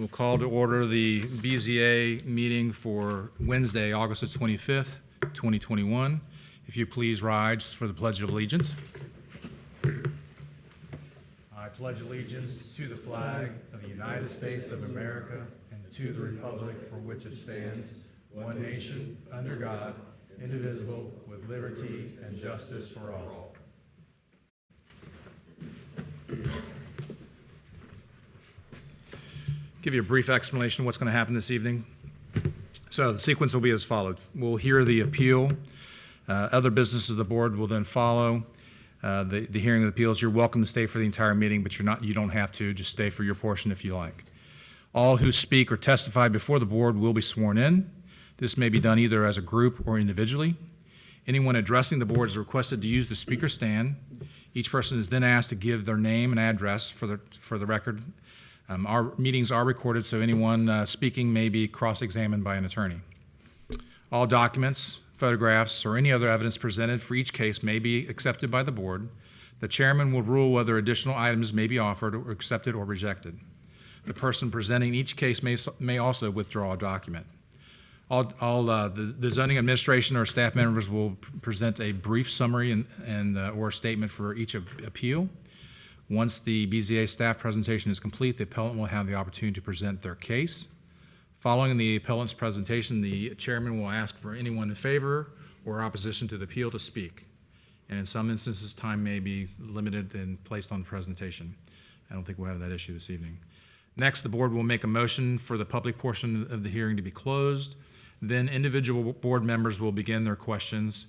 We'll call to order the BZA meeting for Wednesday, August the 25th, 2021. If you please rise for the Pledge of Allegiance. I pledge allegiance to the flag of the United States of America and to the republic for which it stands, one nation, under God, indivisible, with liberty and justice for all. Give you a brief explanation of what's going to happen this evening. So the sequence will be as follows. We'll hear the appeal. Other business of the board will then follow. The hearing of the appeals. You're welcome to stay for the entire meeting, but you don't have to. Just stay for your portion if you like. All who speak or testify before the board will be sworn in. This may be done either as a group or individually. Anyone addressing the board is requested to use the speaker stand. Each person is then asked to give their name and address for the record. Our meetings are recorded, so anyone speaking may be cross-examined by an attorney. All documents, photographs, or any other evidence presented for each case may be accepted by the board. The chairman will rule whether additional items may be offered or accepted or rejected. The person presenting each case may also withdraw a document. The zoning administration or staff members will present a brief summary or statement for each appeal. Once the BZA staff presentation is complete, the appellant will have the opportunity to present their case. Following the appellant's presentation, the chairman will ask for anyone in favor or opposition to the appeal to speak. And in some instances, time may be limited and placed on the presentation. I don't think we'll have that issue this evening. Next, the board will make a motion for the public portion of the hearing to be closed. Then individual board members will begin their questions.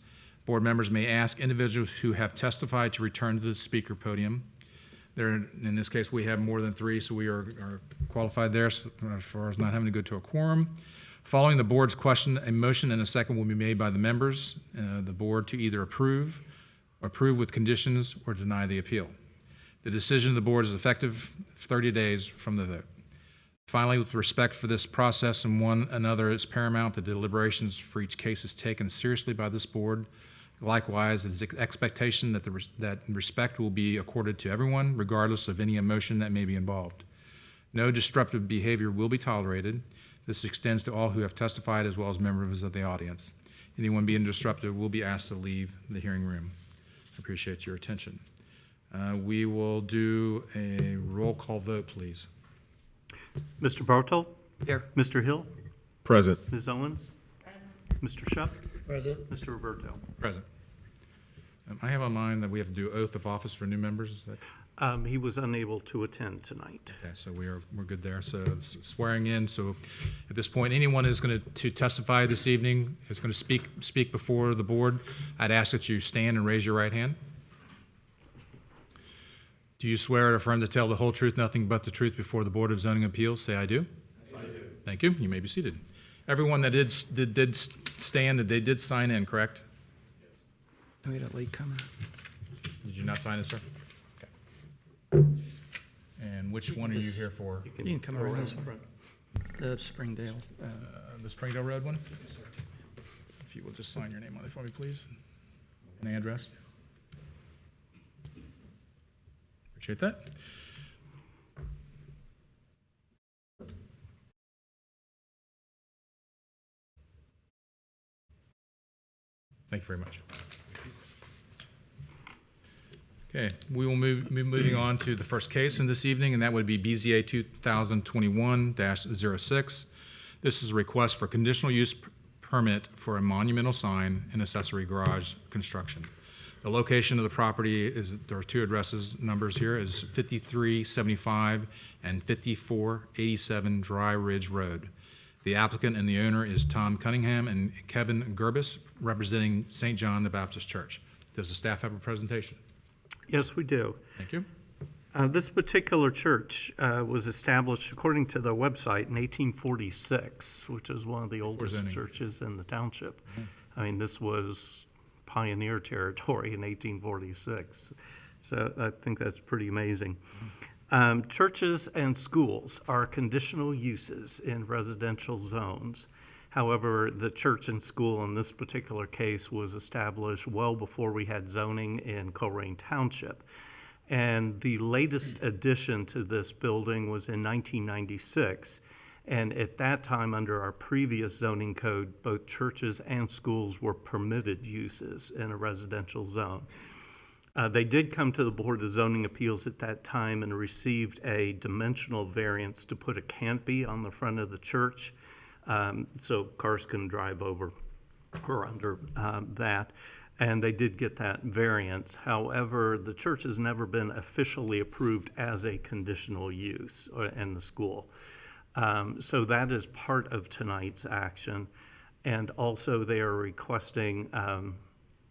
Board members may ask individuals who have testified to return to the speaker podium. In this case, we have more than three, so we are qualified there as far as not having to go to a quorum. Following the board's question, a motion and a second will be made by the members, the board, to either approve with conditions, or deny the appeal. The decision of the board is effective 30 days from the vote. Finally, with respect for this process and one another is paramount, the deliberations for each case is taken seriously by this board. Likewise, it is expectation that respect will be accorded to everyone, regardless of any emotion that may be involved. No disruptive behavior will be tolerated. This extends to all who have testified as well as members of the audience. Anyone being disruptive will be asked to leave the hearing room. I appreciate your attention. We will do a roll call vote, please. Mr. Bartold? Here. Mr. Hill? Present. Ms. Owens? Mr. Shuck? Present. Mr. Roberto? Present. I have on mind that we have to do oath of office for new members. Is that? He was unable to attend tonight. Okay, so we're good there. So it's swearing in. So at this point, anyone is going to testify this evening, is going to speak before the board, I'd ask that you stand and raise your right hand. Do you swear or affirm to tell the whole truth, nothing but the truth before the Board of Zoning Appeals? Say, I do. I do. Thank you. You may be seated. Everyone that did stand, they did sign in, correct? We had a late comer. Did you not sign it, sir? Okay. And which one are you here for? You can come around this one. The Springdale. The Springdale Road one? Yes, sir. If you will just sign your name on it for me, please. And address. Appreciate that. Thank you very much. Okay, we will move moving on to the first case in this evening, and that would be BZA 2021-06. This is a request for conditional use permit for a monumental sign and accessory garage construction. The location of the property there are two addresses, numbers here, is 5375 and 5487 Dry Ridge Road. The applicant and the owner is Tom Cunningham and Kevin Gerbis, representing St. John the Baptist Church. Does the staff have a presentation? Yes, we do. Thank you. This particular church was established, according to the website, in 1846, which is one of the oldest churches in the township. Mm-hmm. I mean, this was pioneer territory in 1846. So I think that's pretty amazing. Churches and schools are conditional uses in residential zones. However, the church and school in this particular case was established well before we had zoning in Colerain Township. And the latest addition to this building was in 1996. And at that time, under our previous zoning code, both churches and schools were permitted uses in a residential zone. They did come to the Board of Zoning Appeals at that time and received a dimensional variance to put a canopy on the front of the church, so cars can drive over or under that. And they did get that variance. However, the church has never been officially approved as a conditional use in the school. So that is part of tonight's action. And also they are requesting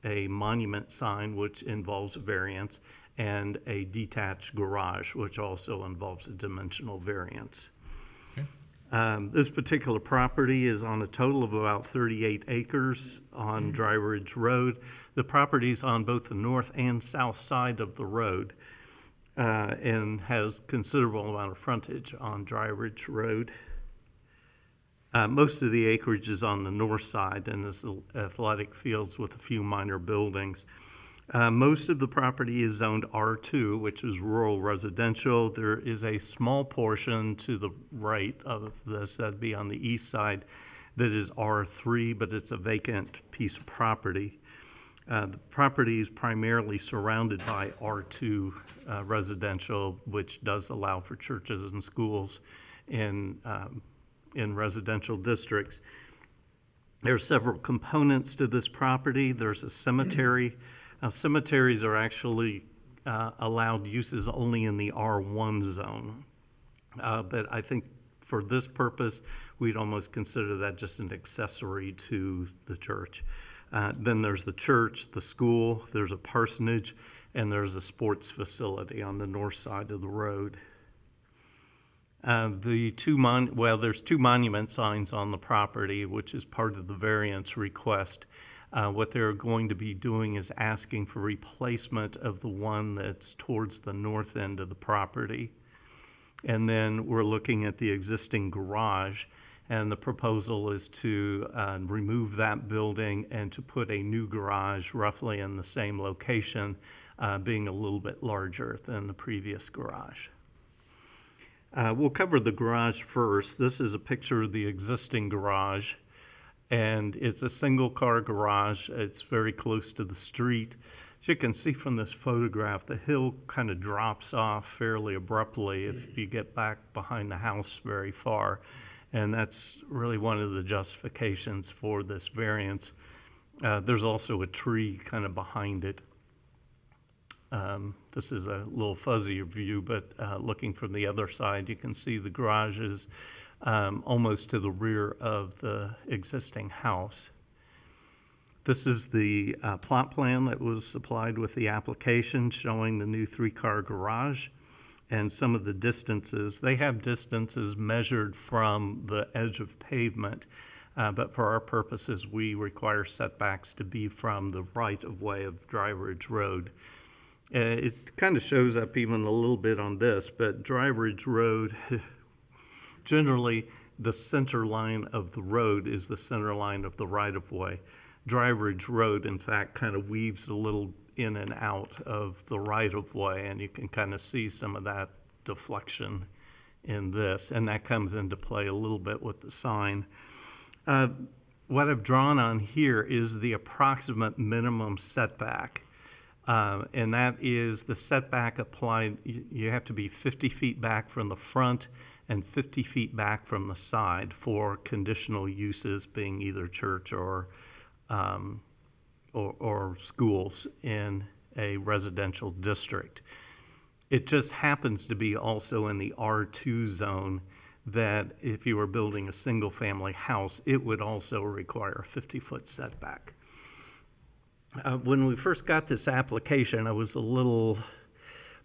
a monument sign, which involves a variance, and a detached garage, which also involves a dimensional variance. This particular property is on a total of about 38 acres on Dry Ridge Road. The property is on both the north and south side of the road and has considerable amount of frontage on Dry Ridge Road. Most of the acreage is on the north side and is athletic fields with a few minor buildings. Most of the property is zoned R2, which is rural residential. There is a small portion to the right of this, that'd be on the east side, that is R3, but it's a vacant piece of property. The property is primarily surrounded by R2 residential, which does allow for churches and schools in residential districts. There are several components to this property. There's a cemetery. Now, cemeteries are actually allowed uses only in the R1 zone. But I think for this purpose, we'd almost consider that just an accessory to the church. Then there's the church, the school, there's a parsonage, and there's a sports facility on the north side of the road. There's two monument signs on the property, which is part of the variance request. What they're going to be doing is asking for replacement of the one that's towards the north end of the property. And then we're looking at the existing garage, and the proposal is to remove that building and to put a new garage roughly in the same location, being a little bit larger than the previous garage. We'll cover the garage first. This is a picture of the existing garage, and it's a single-car garage. It's very close to the street. As you can see from this photograph, the hill kind of drops off fairly abruptly if you get back behind the house very far, and that's really one of the justifications for this variance. There's also a tree kind of behind it. This is a little fuzzier view, but looking from the other side, you can see the garage is almost to the rear of the existing house. This is the plot plan that was supplied with the application showing the new 3-car garage and some of the distances. They have distances measured from the edge of pavement, but for our purposes, we require setbacks to be from the right-of-way of Dry Ridge Road. It kind of shows up even a little bit on this, but Dry Ridge Road, generally the center line of the road is the center line of the right-of-way. Dry Ridge Road, in fact, kind of weaves a little in and out of the right-of-way, and you can kind of see some of that deflection in this, and that comes into play a little bit with the sign. What I've drawn on here is the approximate minimum setback. And that is the setback applied. You have to be 50 feet back from the front and 50 feet back from the side for conditional uses, being either church or schools in a residential district. It just happens to be also in the R2 zone that if you were building a single-family house, it would also require a 50-foot setback. When we first got this application, I was a little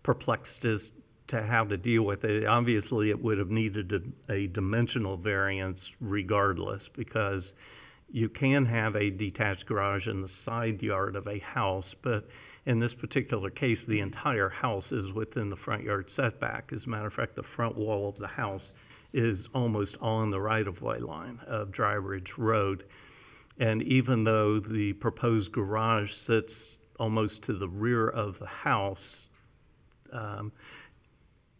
perplexed as to how to deal with it. Obviously, it would have needed a dimensional variance regardless, because you can have a detached garage in the side yard of a house, but in this particular case, the entire house is within the front yard setback. As a matter of fact, the front wall of the house is almost on the right-of-way line of Dry Ridge Road. And even though the proposed garage sits almost to the rear of the house,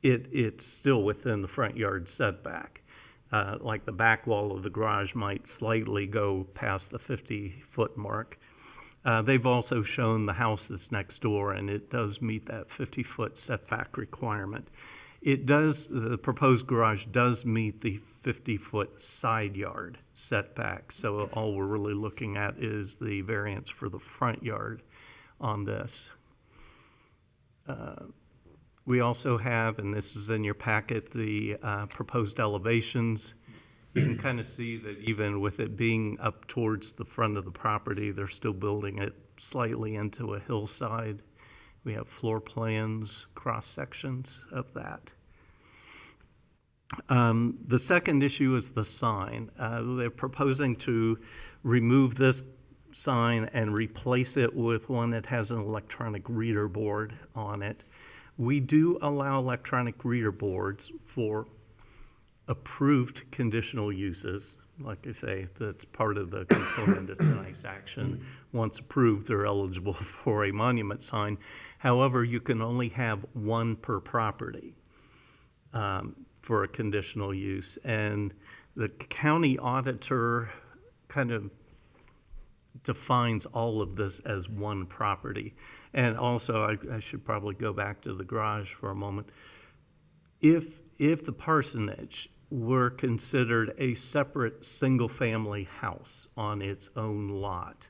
it's still within the front yard setback. Like the back wall of the garage might slightly go past the 50-foot mark. They've also shown the house that's next door, and it does meet that 50-foot setback requirement. The proposed garage does meet the 50-foot side yard setback, so all we're really looking at is the variance for the front yard on this. We also have, and this is in your packet, the proposed elevations. You can kind of see that even with it being up towards the front of the property, they're still building it slightly into a hillside. We have floor plans, cross sections of that. The second issue is the sign. They're proposing to remove this sign and replace it with one that has an electronic reader board on it. We do allow electronic reader boards for approved conditional uses. Like I say, that's part of the component of tonight's action. Once approved, they're eligible for a monument sign. However, you can only have one per property for a conditional use. And the county auditor kind of defines all of this as one property. And also, I should probably go back to the garage for a moment. If the parsonage were considered a separate single-family house on its own lot,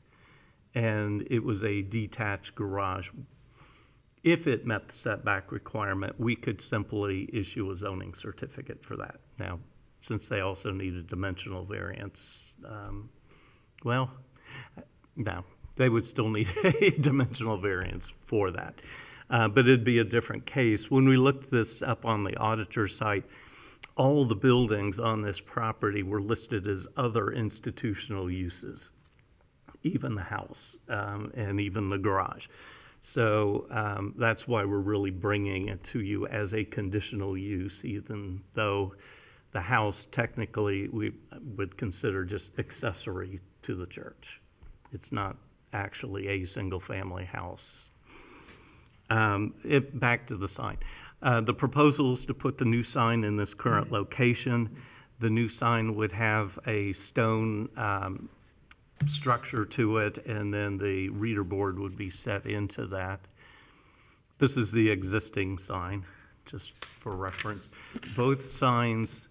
and it was a detached garage, if it met the setback requirement, we could simply issue a zoning certificate for that. Now, since they also need a dimensional variance, no, they would still need a dimensional variance for that. But it'd be a different case. When we looked this up on the auditor site, all the buildings on this property were listed as other institutional uses, even the house and even the garage. So that's why we're really bringing it to you as a conditional use, even though the house technically we would consider just accessory to the church. It's not actually a single-family house. Back to the sign. The proposal is to put the new sign in this current location. The new sign would have a stone structure to it, and then the reader board would be set into that. This is the existing sign, just for reference. Both signs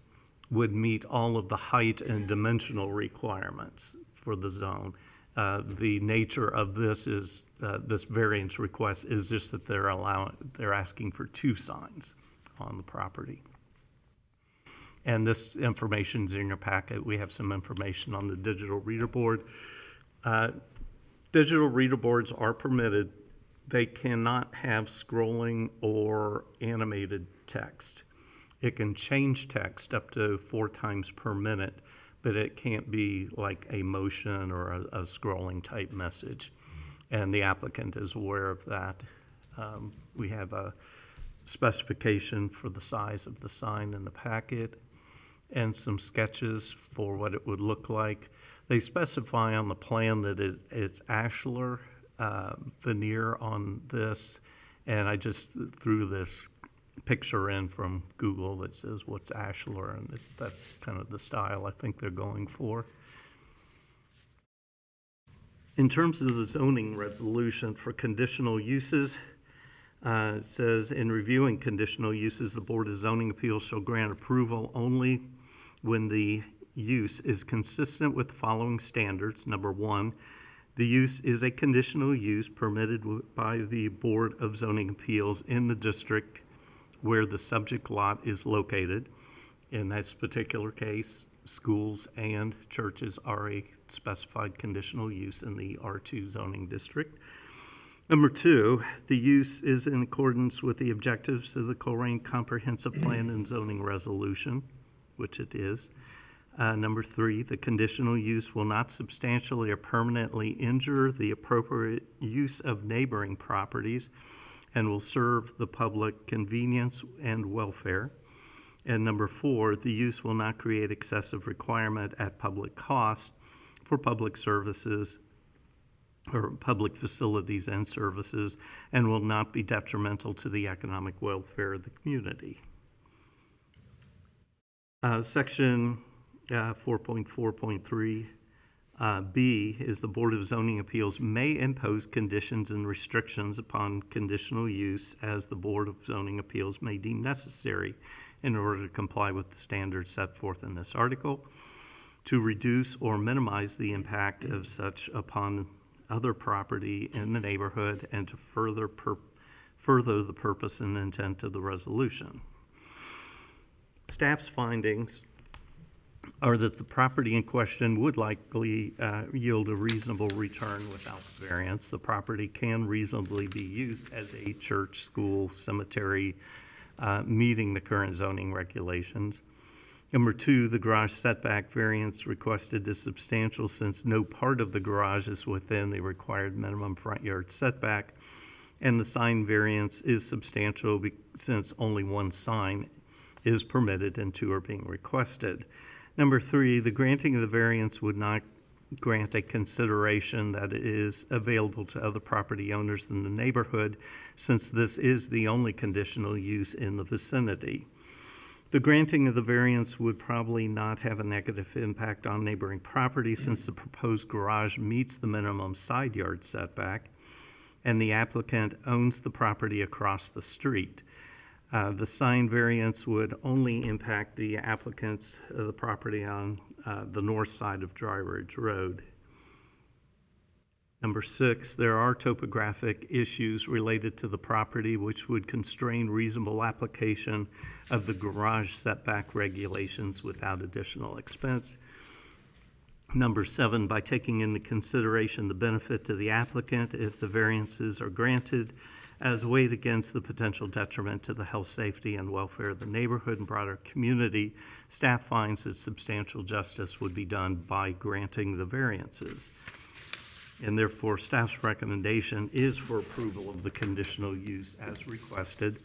would meet all of the height and dimensional requirements for the zone. The nature of this is this variance request is just that they're asking for two signs on the property. And this information's in your packet. We have some information on the digital reader board. Digital reader boards are permitted. They cannot have scrolling or animated text. It can change text up to 4 times per minute, but it can't be like a motion or a scrolling type message. And the applicant is aware of that. We have a specification for the size of the sign in the packet and some sketches for what it would look like. They specify on the plan that it's ashlar veneer on this, and I just threw this picture in from Google that says what's ashlar, and that's kind of the style I think they're going for. In terms of the zoning resolution for conditional uses, it says, in reviewing conditional uses, the Board of Zoning Appeals shall grant approval only when the use is consistent with the following standards. Number 1, the use is a conditional use permitted by the Board of Zoning Appeals in the district where the subject lot is located. In this particular case, schools and churches are a specified conditional use in the R2 zoning district. Number 2, the use is in accordance with the objectives of the Colerain Comprehensive Plan and Zoning Resolution, which it is. Number 3, the conditional use will not substantially or permanently injure the appropriate use of neighboring properties and will serve the public convenience and welfare. And number 4, the use will not create excessive requirement at public cost for public services or public facilities and services, and will not be detrimental to the economic welfare of the community. Section 4.4.3 B is the Board of Zoning Appeals may impose conditions and restrictions upon conditional use as the Board of Zoning Appeals may deem necessary in order to comply with the standards set forth in this article, to reduce or minimize the impact of such upon other property in the neighborhood, and to further the purpose and intent of the resolution. Staff's findings are that the property in question would likely yield a reasonable return without variance. The property can reasonably be used as a church, school, cemetery, meeting the current zoning regulations. Number two, the garage setback variance requested is substantial since no part of the garage is within the required minimum front yard setback, and the sign variance is substantial since only one sign is permitted and two are being requested. Number three, the granting of the variance would not grant a consideration that is available to other property owners in the neighborhood, since this is the only conditional use in the vicinity. The granting of the variance would probably not have a negative impact on neighboring property, since the proposed garage meets the minimum side yard setback, and the applicant owns the property across the street. The sign variance would only impact the applicant's the property on the north side of Dry Ridge Road. Number six, there are topographic issues related to the property which would constrain reasonable application of the garage setback regulations without additional expense. Number seven, by taking into consideration the benefit to the applicant if the variances are granted, as weighed against the potential detriment to the health, safety, and welfare of the neighborhood and broader community, staff finds that substantial justice would be done by granting the variances. And therefore, staff's recommendation is for approval of the conditional use as requested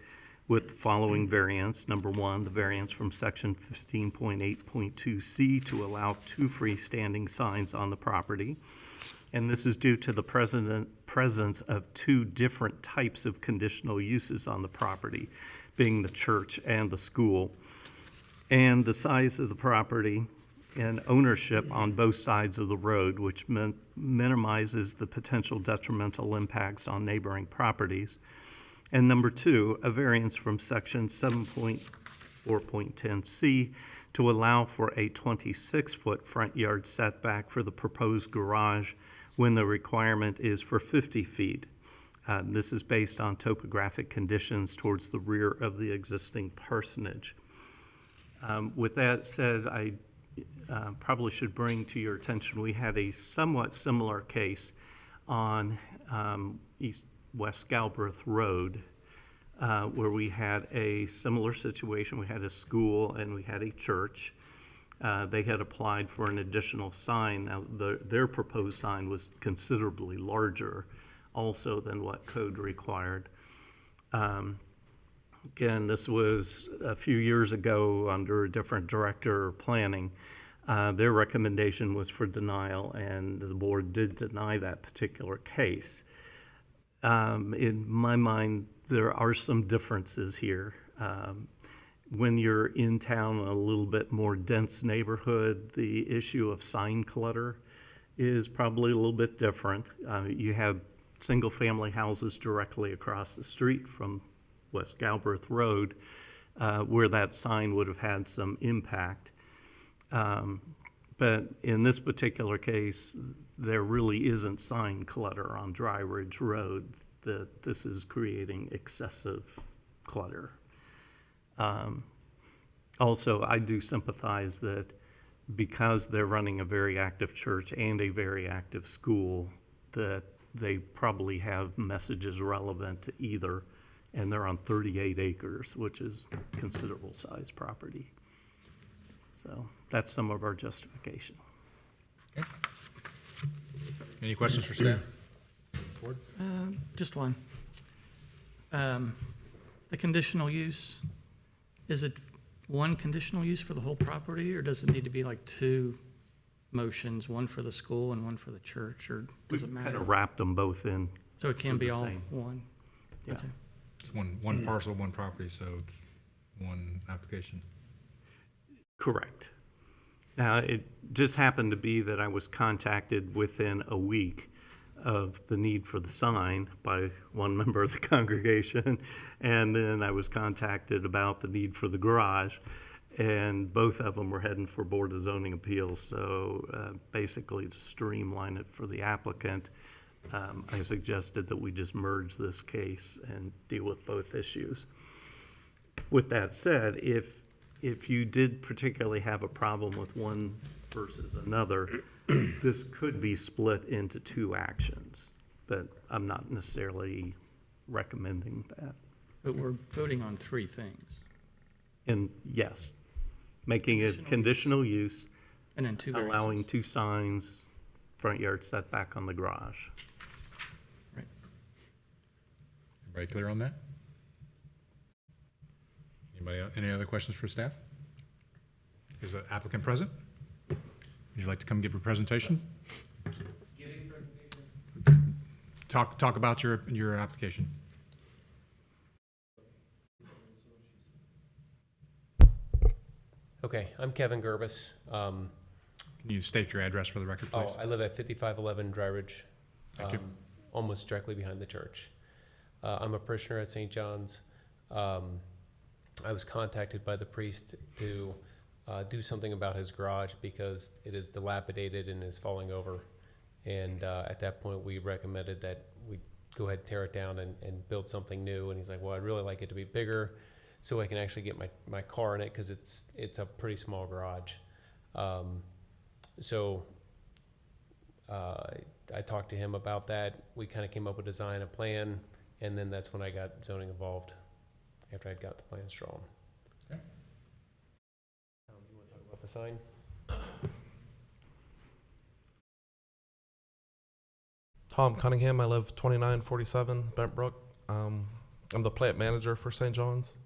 with the following variants. Number one, the variance from section 15.8.2C to allow two freestanding signs on the property. And this is due to the presence of two different types of conditional uses on the property, being the church and the school, and the size of the property and ownership on both sides of the road, which minimizes the potential detrimental impacts on neighboring properties. And number two, a variance from section 7.4.10C to allow for a 26-foot front yard setback for the proposed garage when the requirement is for 50 feet. This is based on topographic conditions towards the rear of the existing parsonage. With that said, I probably should bring to your attention, we had a somewhat similar case on West Galbraith Road, where we had a similar situation. We had a school and we had a church. They had applied for an additional sign. Now, their proposed sign was considerably larger also than what code required. Again, this was a few years ago under a different director of planning. Their recommendation was for denial, and the board did deny that particular case. In my mind, there are some differences here. When you're in town in a little bit more dense neighborhood, the issue of sign clutter is probably a little bit different. You have single-family houses directly across the street from West Galbraith Road, where that sign would have had some impact. But in this particular case, there really isn't sign clutter on Dry Ridge Road. That this is creating excessive clutter. Also, I do sympathize that because they're running a very active church and a very active school, that they probably have messages relevant to either, and they're on 38 acres, which is considerable size property. So that's some of our justification. Okay. Any questions for staff? Board? Just one. The conditional use, is it one conditional use for the whole property, or does it need to be like two motions, one for the school and one for the church, or does it Kind matter? of wrapped them both in. So it can to be the all same. one? Yeah. Okay. It's one parcel, one property, so it's one application. Correct. Now, it just happened to be that I was contacted within a week of the need for the sign by one member of the congregation, and then I was contacted about the need for the garage, and both of them were heading for Board of Zoning Appeals. So basically, to streamline it for the applicant, I suggested that we just merge this case and deal with both issues. With that said, if you did particularly have a problem with one versus another, this could be split into two actions, but I'm not necessarily recommending that. But we're voting on three things, And yes, making it conditional use, and then two allowing variances. 2 signs, front yard setback on the garage. Right. Everybody clear on that? Any other questions for staff? Is the applicant present? Would you like to come give a presentation? Talk about your application. Okay, I'm Kevin Gerbis. Can you state your address for the record, please? I live at 5511 Dry Ridge, Thank you. almost directly behind the church. I'm a parishioner at St. John's. I was contacted by the priest to do something about his garage because it is dilapidated and is falling over. And at that point, we recommended that we go ahead and tear it down and build something new. And he's like, well, I'd really like it to be bigger so I can actually get my car in it because it's a pretty small garage. So I talked to him about that. We kind of came up with a design, a plan, and then that's when I got zoning involved after I'd got the plans drawn. Okay. You want to talk about the sign? Tom Cunningham. I live 2947 Bent Brook. I'm the plant manager for St. John's.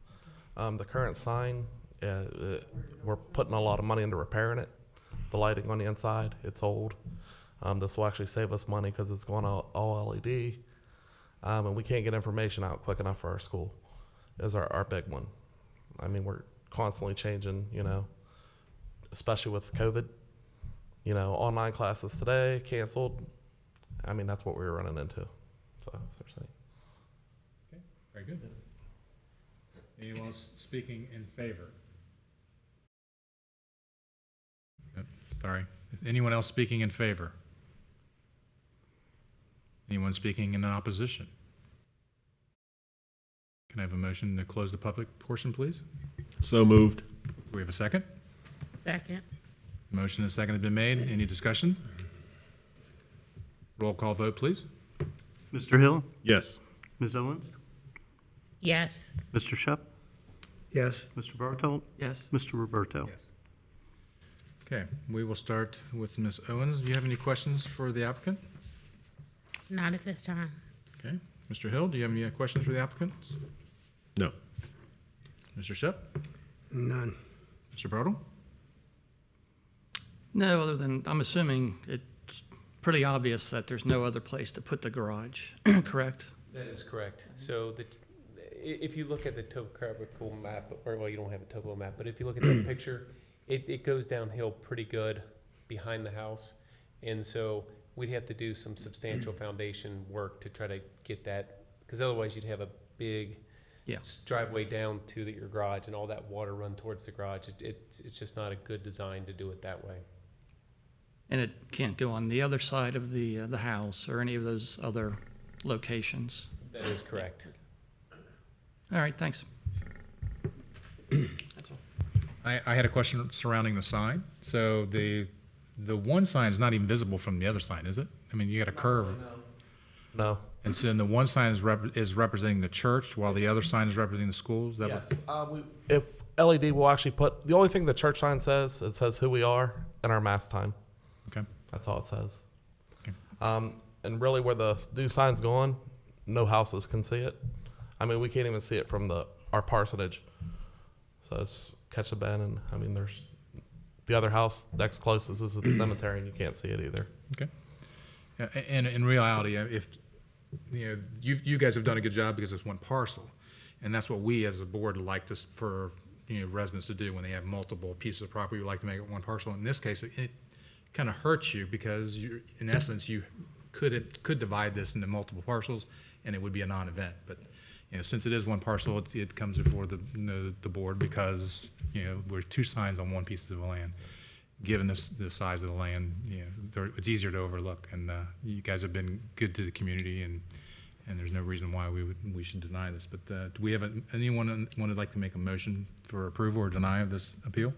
The current sign, we're putting a lot of money into repairing it. The lighting on the inside, it's old. This will actually save us money because it's going out all LED. And we can't get information out quick enough for our school is our big one. I mean, we're constantly changing, especially with COVID. Online classes today, canceled. I mean, that's what we were running into. So, seriously. Okay, very good. Anyone else speaking in favor? Yep, sorry. Anyone else speaking in favor? Anyone speaking in opposition? Can I have a motion to close the public portion, please? So moved. Do we have a second? Second. Motion and second have been made. Any discussion? Roll call vote, please. Mr. Hill? Yes. Ms. Owens? Yes. Mr. Shep? Yes. Mr. Bartolt? Yes. Mr. Roberto? Yes. Okay, we will start with Ms. Owens. Do you have any questions for the applicant? Not at this time. Okay. Mr. Hill, do you have any questions for the applicants? No. Mr. Shep? None. Mr. Bartle? No, other than, I'm assuming it's pretty obvious that there's no other place to put the garage, correct? That is correct. So if you look at the topographical map, or well, you don't have a topo map, but if you look at that picture, it goes downhill pretty good behind the house. And so we'd have to do some substantial foundation work to try to get that, because otherwise you'd have a big Yeah. driveway down to your garage and all that water run towards the garage. It's just not a good design to do it that way. And it can't go on the other side of the house or any of those other locations. That is correct. All right, thanks. That's all. I had a question surrounding the sign. So the one sign is not even visible from the other sign, is it? I mean, you got a curve. No. And so then the one sign is representing the church while the other sign is representing the school? Is that Yes. If LED will actually put, the only thing the church sign says, it says who we are and our mass time. Okay. That's all it says. Okay. And really where the new sign's going, no houses can see it. I mean, we can't even see it from our parsonage. So it's catch a bend, and I mean, there's The other house next closest is at the cemetery, and you can't see it either. Okay. Yeah, and in reality, if, you guys have done a good job because it's one parcel. And that's what we as a board like to, for, residents to do when they have multiple pieces of property, we like to make it one parcel. In this case, it kind of hurts you because in essence, you could divide this into multiple parcels and it would be a non-event. But, since it is one parcel, it comes before the board because, we're two signs on one piece of the land. Given the size of the land, it's easier to overlook. And you guys have been good to the community, and there's no reason why we should deny this. But do we have anyone would like to make a motion for approval or deny of this appeal?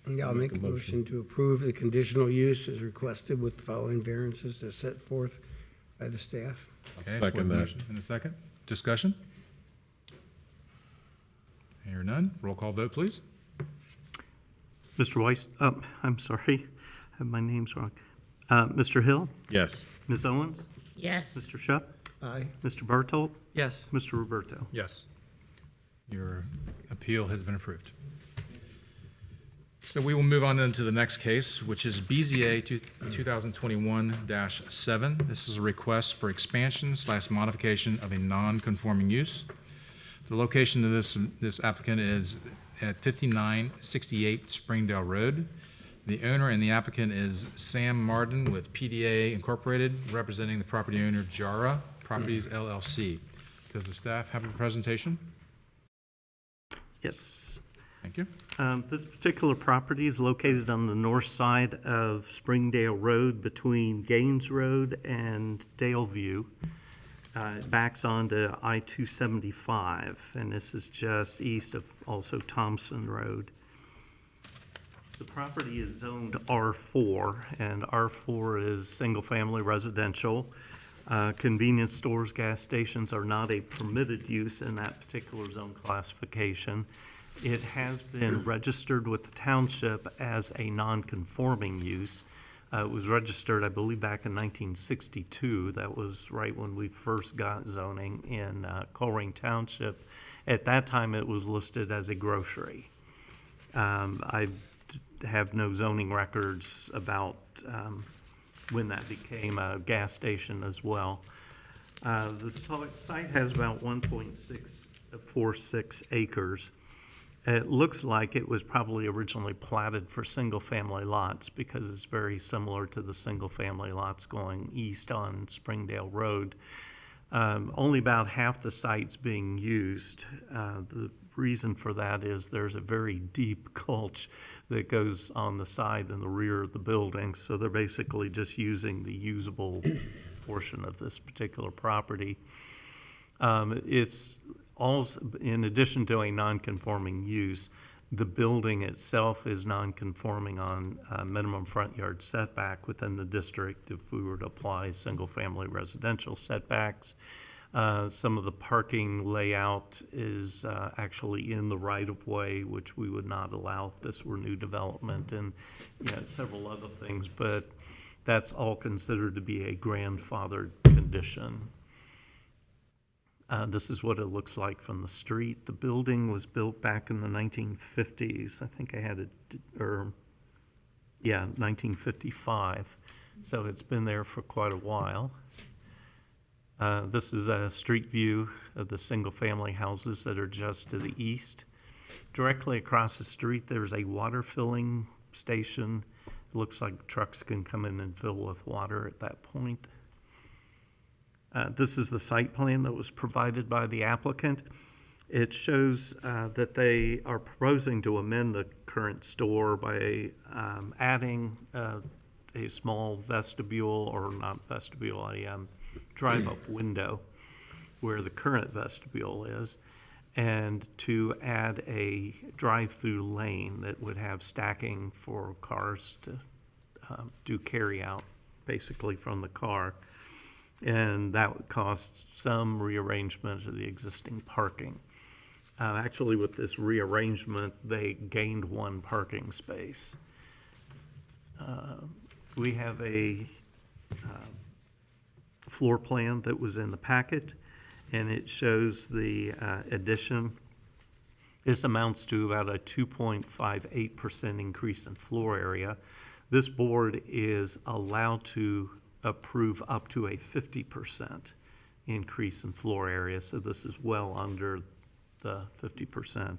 Yeah, I'll make a motion to approve the conditional use as requested with the following variances as set forth by the staff. Okay, so we have Second a that. motion and a second. Discussion? Hear none. Roll call vote, please. Mr. Weiss, I'm sorry, I have my names wrong. Mr. Hill, Yes. Ms. Owens, Yes. Mr. Shupp, Aye. Mr. Bartold, Yes. Mr. Roberto. Yes. Your appeal has been approved. So we will move on then to the next case, which is BZA 2021-7. This is a request for expansion/modification of a non-conforming use. The location of this applicant is at 5968 Springdale Road. The owner and the applicant is Sam Martin with PDA Incorporated, representing the property owner Jara Properties LLC. Does the staff have a presentation? Yes. Thank you. This particular property is located on the north side of Springdale Road between Gaines Road and Daleview. It backs onto I-275, and this is just east of also Thompson Road. The property is zoned R4, and R4 is single-family residential. Convenience stores, gas stations are not a permitted use in that particular zone classification. It has been registered with the township as a non-conforming use. It was registered, I believe, back in 1962. That was right when we first got zoning in Colerain Township. At that time, it was listed as a grocery. I have no zoning records about when that became a gas station as well. The site has about 1.646 acres. It looks like it was probably originally platted for single-family lots because it's very similar to the single-family lots going east on Springdale Road. Only about half the site's being used. The reason for that is there's a very deep gulch that goes on the side and the rear of the building, so they're basically just using the usable portion of this particular property. It's also, in addition to a non-conforming use, the building itself is non-conforming on minimum front yard setback within the district if we were to apply single-family residential setbacks. Some of the parking layout is actually in the right-of-way, which we would not allow if this were new development, and several other things, but that's all considered to be a grandfathered condition. This is what it looks like from the street. The building was built back in the 1950s. I think I had it, 1955. So it's been there for quite a while. This is a street view of the single-family houses that are just to the east. Directly across the street, there's a water filling station. It looks like trucks can come in and fill with water at that point. This is the site plan that was provided by the applicant. It shows that they are proposing to amend the current store by adding a small vestibule, or not vestibule, a drive-up window where the current vestibule is, and to add a drive-through lane that would have stacking for cars to do carry-out, basically from the car. And that would cost some rearrangement of the existing parking. Actually, with this rearrangement, they gained one parking space. We have a floor plan that was in the packet, and it shows the addition. This amounts to about a 2.58% increase in floor area. This board is allowed to approve up to a 50% increase in floor area, so this is well under the 50%.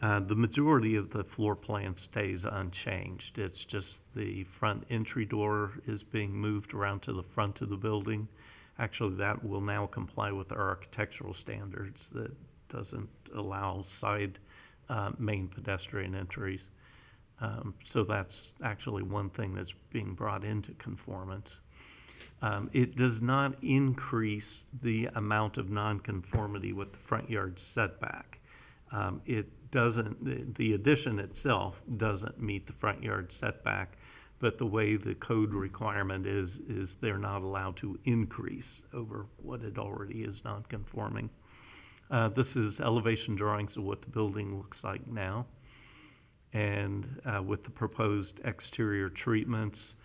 The majority of the floor plan stays unchanged. It's just the front entry door is being moved around to the front of the building. Actually, that will now comply with our architectural standards that doesn't allow side main pedestrian entries. So that's actually one thing that's being brought into conformance. It does not increase the amount of nonconformity with the front yard setback. The addition itself doesn't meet the front yard setback, but the way the code requirement is they're not allowed to increase over what it already is nonconforming. This is elevation drawings of what the building looks like now. And with the proposed exterior treatments,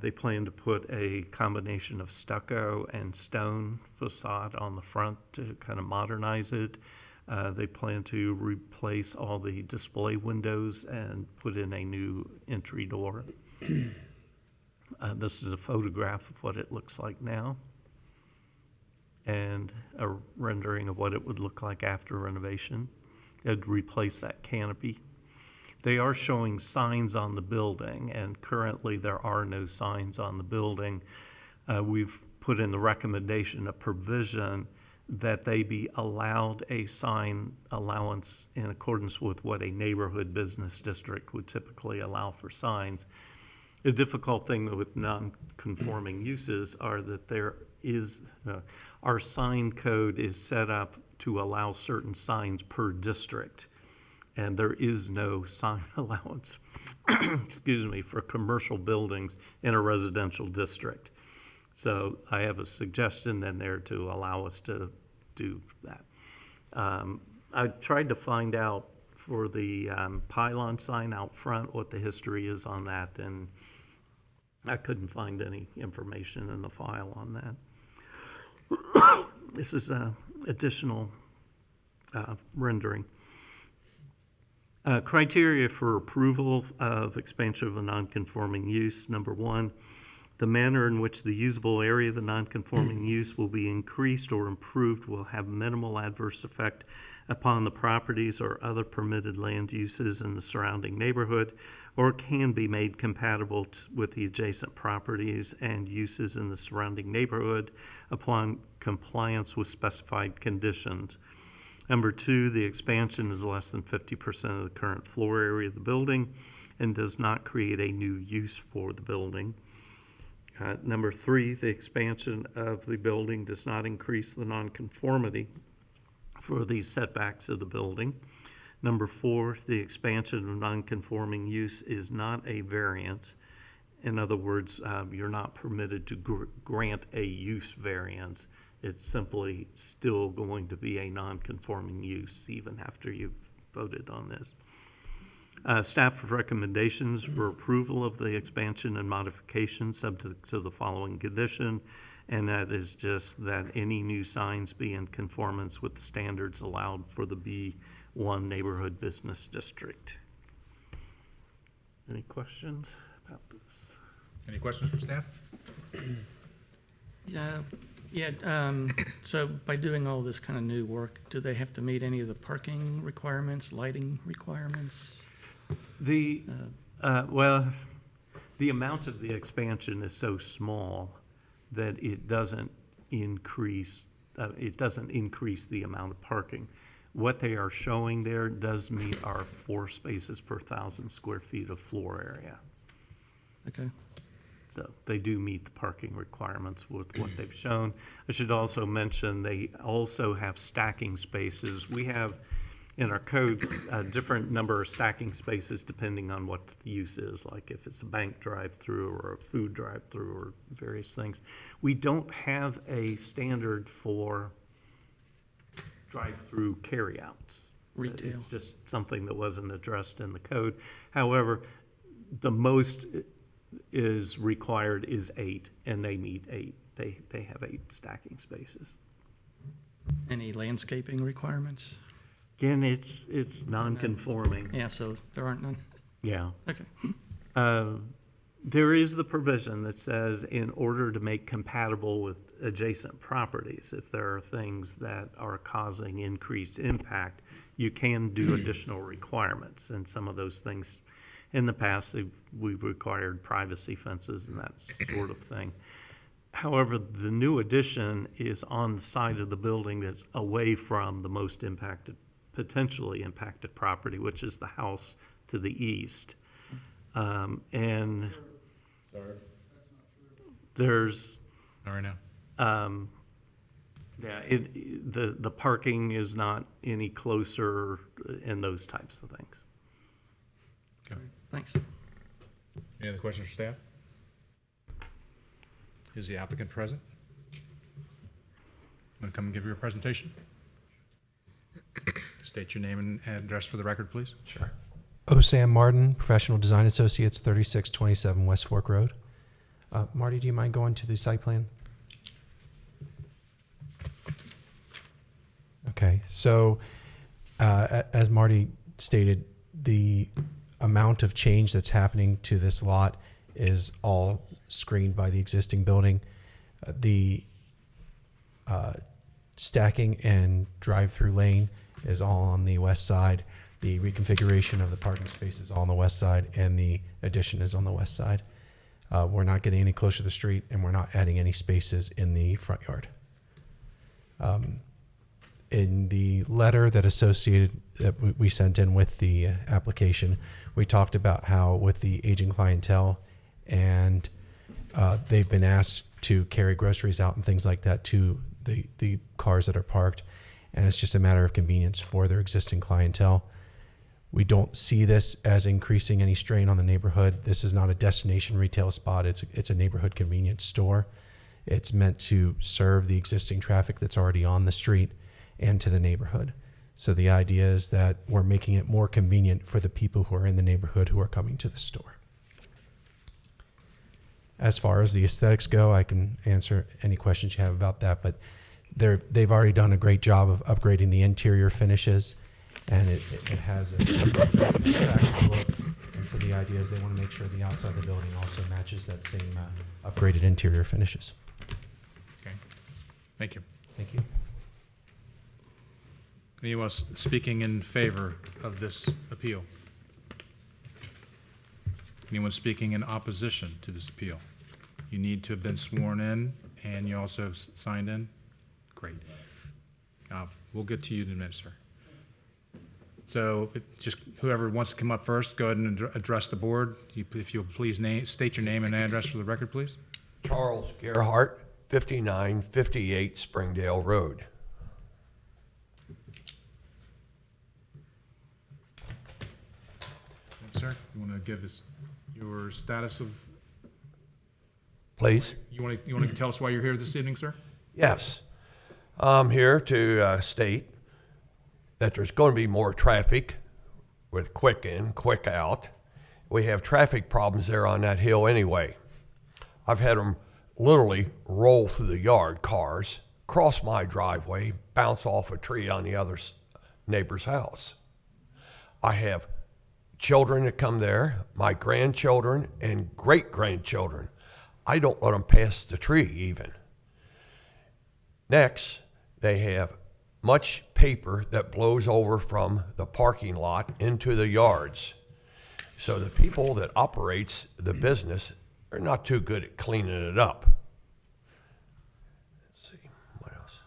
they plan to put a combination of stucco and stone facade on the front to kind of modernize it. They plan to replace all the display windows and put in a new entry door. This is a photograph of what it looks like now and a rendering of what it would look like after renovation. It'd replace that canopy. They are showing signs on the building, and currently there are no signs on the building. We've put in the recommendation a provision that they be allowed a sign allowance in accordance with what a neighborhood business district would typically allow for signs. The difficult thing with non-conforming uses are that our sign code is set up to allow certain signs per district, and there is no sign allowance, excuse me, for commercial buildings in a residential district. So I have a suggestion in there to allow us to do that. I tried to find out for the pylon sign out front what the history is on that, and I couldn't find any information in the file on that. This is additional rendering. Criteria for approval of expansion of a non-conforming use. Number one, the manner in which the usable area of the non-conforming use will be increased or improved will have minimal adverse effect upon the properties or other permitted land uses in the surrounding neighborhood, or can be made compatible with the adjacent properties and uses in the surrounding neighborhood upon compliance with specified conditions. Number two, the expansion is less than 50% of the current floor area of the building and does not create a new use for the building. Number three, the expansion of the building does not increase the nonconformity for the setbacks of the building. Number four, the expansion of nonconforming use is not a variance. In other words, you're not permitted to grant a use variance. It's simply still going to be a nonconforming use even after you've voted on this. Staff recommendations for approval of the expansion and modification subject to the following condition, and that is just that any new signs be in conformance with the standards allowed for the B1 neighborhood business district. Any questions about this? Any questions for staff? So by doing all this kind of new work, do they have to meet any of the parking requirements, lighting requirements? The amount of the expansion is so small that it doesn't increase the amount of parking. What they are showing there does meet our 4 spaces per 1,000 square feet of floor area. Okay. So they do meet the parking requirements with what they've shown. I should also mention they also have stacking spaces. We have in our codes a different number of stacking spaces depending on what the use is, like if it's a bank drive-through or a food drive-through or various things. We don't have a standard for drive-through carryouts. Retail. It's just something that wasn't addressed in the code. However, the most is required is 8, and they meet 8. They have 8 stacking spaces. Any landscaping requirements? Again, it's non-conforming. Yeah, so there aren't none. Yeah. Okay. There is the provision that says in order to make compatible with adjacent properties, if there are things that are causing increased impact, you can do additional requirements. And some of those things, in the past, we've required privacy fences and that sort of thing. However, the new addition is on the side of the building that's away from the most potentially impacted property, which is the house to the east. And there's, All right now. yeah, the parking is not any closer and those types of things. Okay. Thanks. Any other questions for staff? Is the applicant present? Want to come and give your presentation? State your name and address for the record, please. Sure. Sam Martin, Professional Design Associates, 3627 West Fork Road. Marty, do you mind going to the site plan? Okay, so as Marty stated, the amount of change that's happening to this lot is all screened by the existing building. The stacking and drive-through lane is all on the west side. The reconfiguration of the parking space is all on the west side, and the addition is on the west side. We're not getting any closer to the street, and we're not adding any spaces in the front yard. In the letter that we sent in with the application, we talked about how with the aging clientele and they've been asked to carry groceries out and things like that to the cars that are parked, and it's just a matter of convenience for their existing clientele. We don't see this as increasing any strain on the neighborhood. This is not a destination retail spot. It's a neighborhood convenience store. It's meant to serve the existing traffic that's already on the street and to the neighborhood. So the idea is that we're making it more convenient for the people who are in the neighborhood who are coming to the store. As far as the aesthetics go, I can answer any questions you have about that, but they've already done a great job of upgrading the interior finishes, and it has a attractive look. And so the idea is they want to make sure the outside of the building also matches that same upgraded interior finishes. Okay. Thank you. Thank you. Anyone else speaking in favor of this appeal? Anyone speaking in opposition to this appeal? You need to have been sworn in, and you also have signed in? Great. We'll get to you in a minute, sir. So just whoever wants to come up first, go ahead and address the board. If you'll please state your name and address for the record, please. Charles Gerhart, 5958 Springdale Road. Sir, you want to give us your status of? Please? You want to tell us why you're here this evening, sir? Yes. I'm here to state that there's going to be more traffic with quick in, quick out. We have traffic problems there on that hill anyway. I've had them literally roll through the yard, cars, cross my driveway, bounce off a tree on the other neighbor's house. I have children that come there, my grandchildren and great-grandchildren. I don't let them pass the tree even. Next, they have much paper that blows over from the parking lot into the yards. So the people that operates the business are not too good at cleaning it up. Let's see, what else?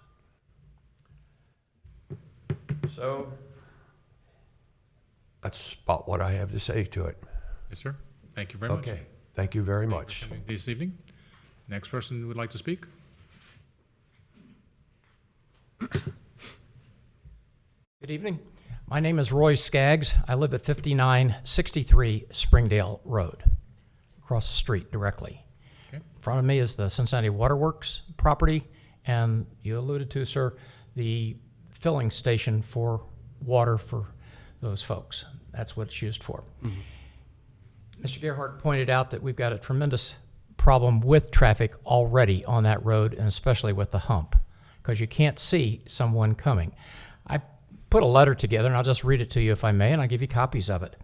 So that's about what I have to say to it. Yes, sir. Thank you very much. Okay, thank you very Thank you much. for coming this evening. Next person who would like to speak? Good evening. My name is Roy Skaggs. I live at 5963 Springdale Road, across the street directly. Okay. In front of me is the Cincinnati Waterworks property, and you alluded to, sir, the filling station for water for those folks. That's what it's used for. Mm-hmm. Mr. Gerhart pointed out that we've got a tremendous problem with traffic already on that road, and especially with the hump, because you can't see someone coming. I put a letter together, and I'll just read it to you if I may, and I'll give you copies of it.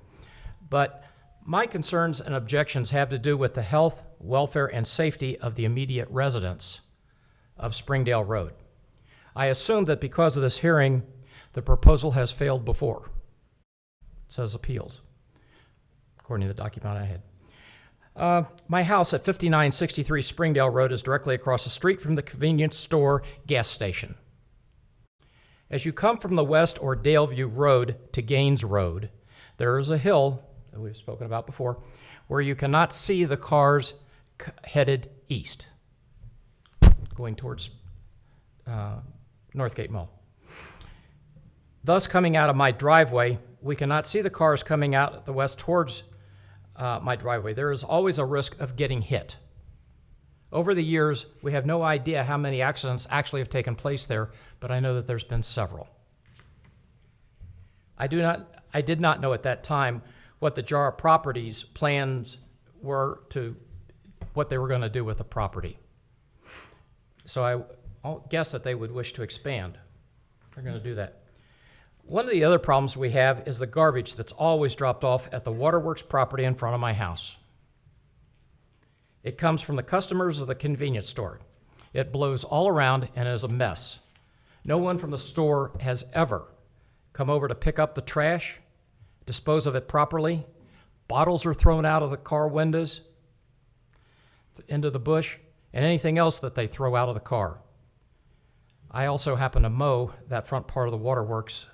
But my concerns and objections have to do with the health, welfare, and safety of the immediate residents of Springdale Road. I assume that because of this hearing, the proposal has failed before. It says appeals, according to the document I had. My house at 5963 Springdale Road is directly across the street from the convenience store gas station. As you come from the west or Daleview Road to Gaines Road, there is a hill that we've spoken about before where you cannot see the cars headed east, going towards Northgate Mall. Thus, coming out of my driveway, we cannot see the cars coming out the west towards my driveway. There is always a risk of getting hit. Over the years, we have no idea how many accidents actually have taken place there, but I know that there's been several. I did not know at that time what the Jar Properties plans were to what they were going to do with the property. So I'll guess that they would wish to expand. They're going to do that. One of the other problems we have is the garbage that's always dropped off at the Waterworks property in front of my house. It comes from the customers of the convenience store. It blows all around and is a mess. No one from the store has ever come over to pick up the trash, dispose of it properly. Bottles are thrown out of the car windows, into the bush, and anything else that they throw out of the car. I also happen to mow that front part of the waterworks,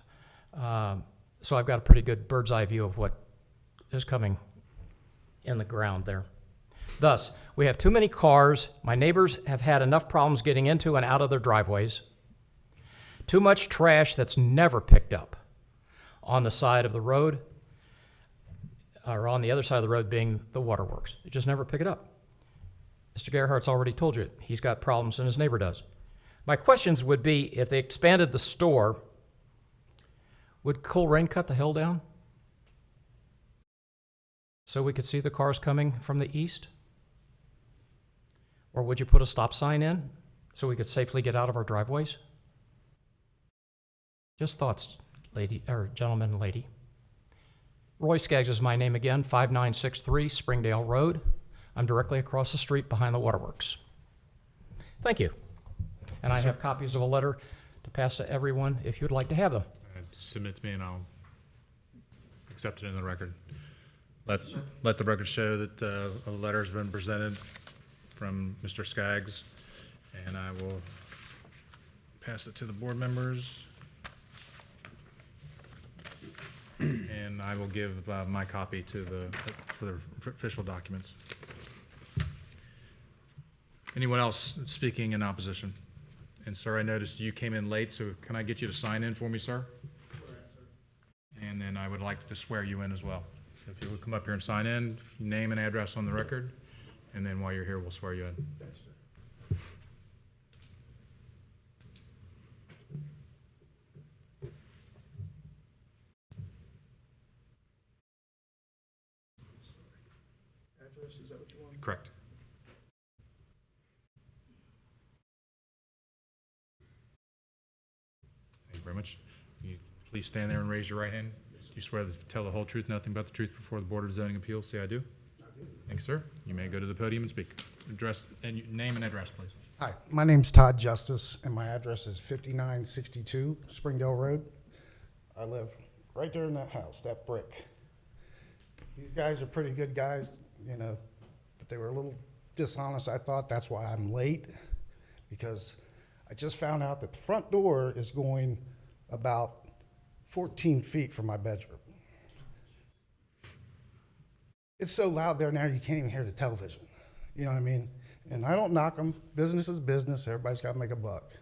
so I've got a pretty good bird's eye view of what is coming in the ground there. Thus, we have too many cars. My neighbors have had enough problems getting into and out of their driveways. Too much trash that's never picked up on the side of the road, or on the other side of the road being the waterworks. They just never pick it up. Mr. Gerhardt's already told you he's got problems and his neighbor does. My questions would be, if they expanded the store, would Colerain cut the hill down so we could see the cars coming from the east? Or would you put a stop sign in so we could safely get out of our driveways? Just thoughts, lady, or gentleman and lady. Roy Skaggs is my name again, 5963 Springdale Road. I'm directly across the street behind the waterworks. Thank you. And I have copies of a letter to pass to everyone if you'd like to have them. Submit to me and I'll accept it in the record. Let the record show that a letter's been presented from Mr. Skaggs, and I will pass it to the board members. And I will give my copy to for the official documents. Anyone else speaking in opposition? And sir, I noticed you came in late, so can I get you to sign in for me, sir? And then I would like to swear you in as well. So if you would come up here and sign in, name and address on the record, and then while you're here, we'll swear you in. Address, is that what you want? Correct. Thank you very much. You please stand there and raise your right hand. You swear to tell the whole truth, nothing but the truth before the Board of Zoning Appeals. Say I do. I do. Thank you, sir. You may go to the podium and speak. Address and name and address, please. Hi, my name's Todd Justice, and my address is 5962 Springdale Road. I live right there in that house, that brick. These guys are pretty good guys, you know, but they were a little dishonest, I thought. That's why I'm late, because I just found out that the front door is going about 14 feet from my bedroom. It's so loud there now you can't even hear the television. You know what I mean? And I don't knock them. Business is business. Everybody's got to make a buck.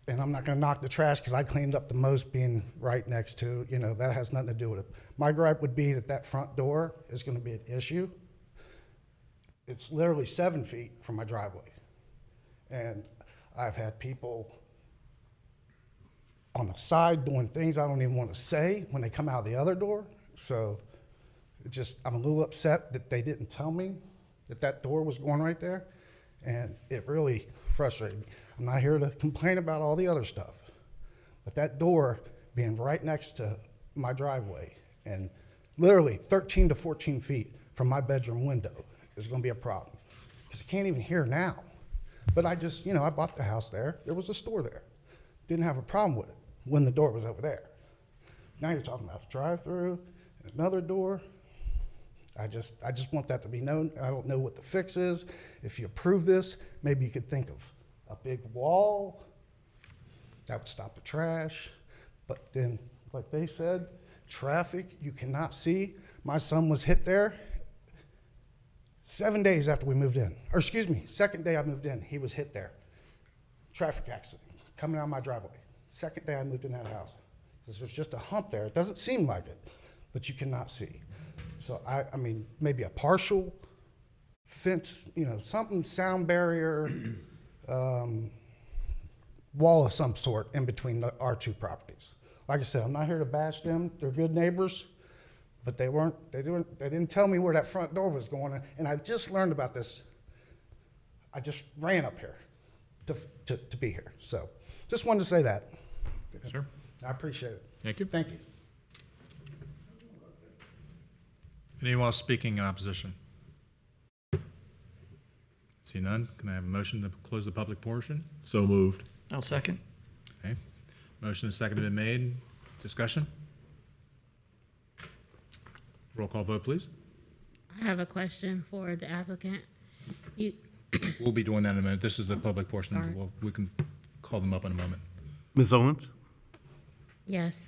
And I'm not going to knock the trash because I cleaned up the most being right next to, you know, that has nothing to do with it. My gripe would be that front door is going to be an issue. It's literally 7 feet from my driveway. And I've had people on the side doing things I don't even want to say when they come out the other door. So I'm a little upset that they didn't tell me that door was going right there. And it really frustrated me. I'm not here to complain about all the other stuff. But that door being right next to my driveway and literally 13 to 14 feet from my bedroom window is going to be a problem. Because I can't even hear now. But I just, I bought the house there. There was a store there. Didn't have a problem with it when the door was over there. Now you're talking about a drive-through, another door. I just want that to be known. I don't know what the fix is. If you approve this, maybe you could think of a big wall. That would stop the trash. But then, like they said, traffic, you cannot see. My son was hit there 7 days after we moved in. Or excuse me, second day I moved in, he was hit there. Traffic accident, coming out my driveway. Second day I moved in that house. There's just a hump there. It doesn't seem like it, but you cannot see. So I mean, maybe a partial fence, something, sound barrier, wall of some sort in between our two properties. Like I said, I'm not here to bash them. They're good neighbors, but they didn't tell me where that front door was going. And I just learned about this. I just ran up here to be here. So just wanted to say that. Sir? I appreciate it. Thank you. Thank you. Anyone else speaking in opposition? See none. Can I have a motion to close the public portion? So moved. I'll second. Okay. Motion and second have been made. Discussion? Roll call vote, please. I have a question for the applicant. We'll be doing that in a minute. This is the public portion. All right. We can call them up in a moment. Ms. Owens? Yes.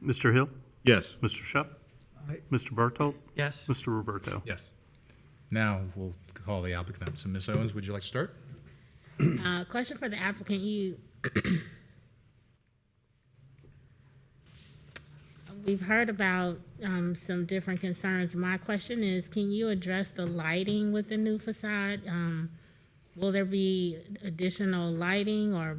Mr. Hill? Yes. Mr. Shep? Aye. Mr. Bartolt? Yes. Mr. Roberto? Yes. Now we'll call the applicant up. So Ms. Owens, would you like to start? Question for the applicant. We've heard about some different concerns. My question is, can you address the lighting with the new facade? Will there be additional lighting or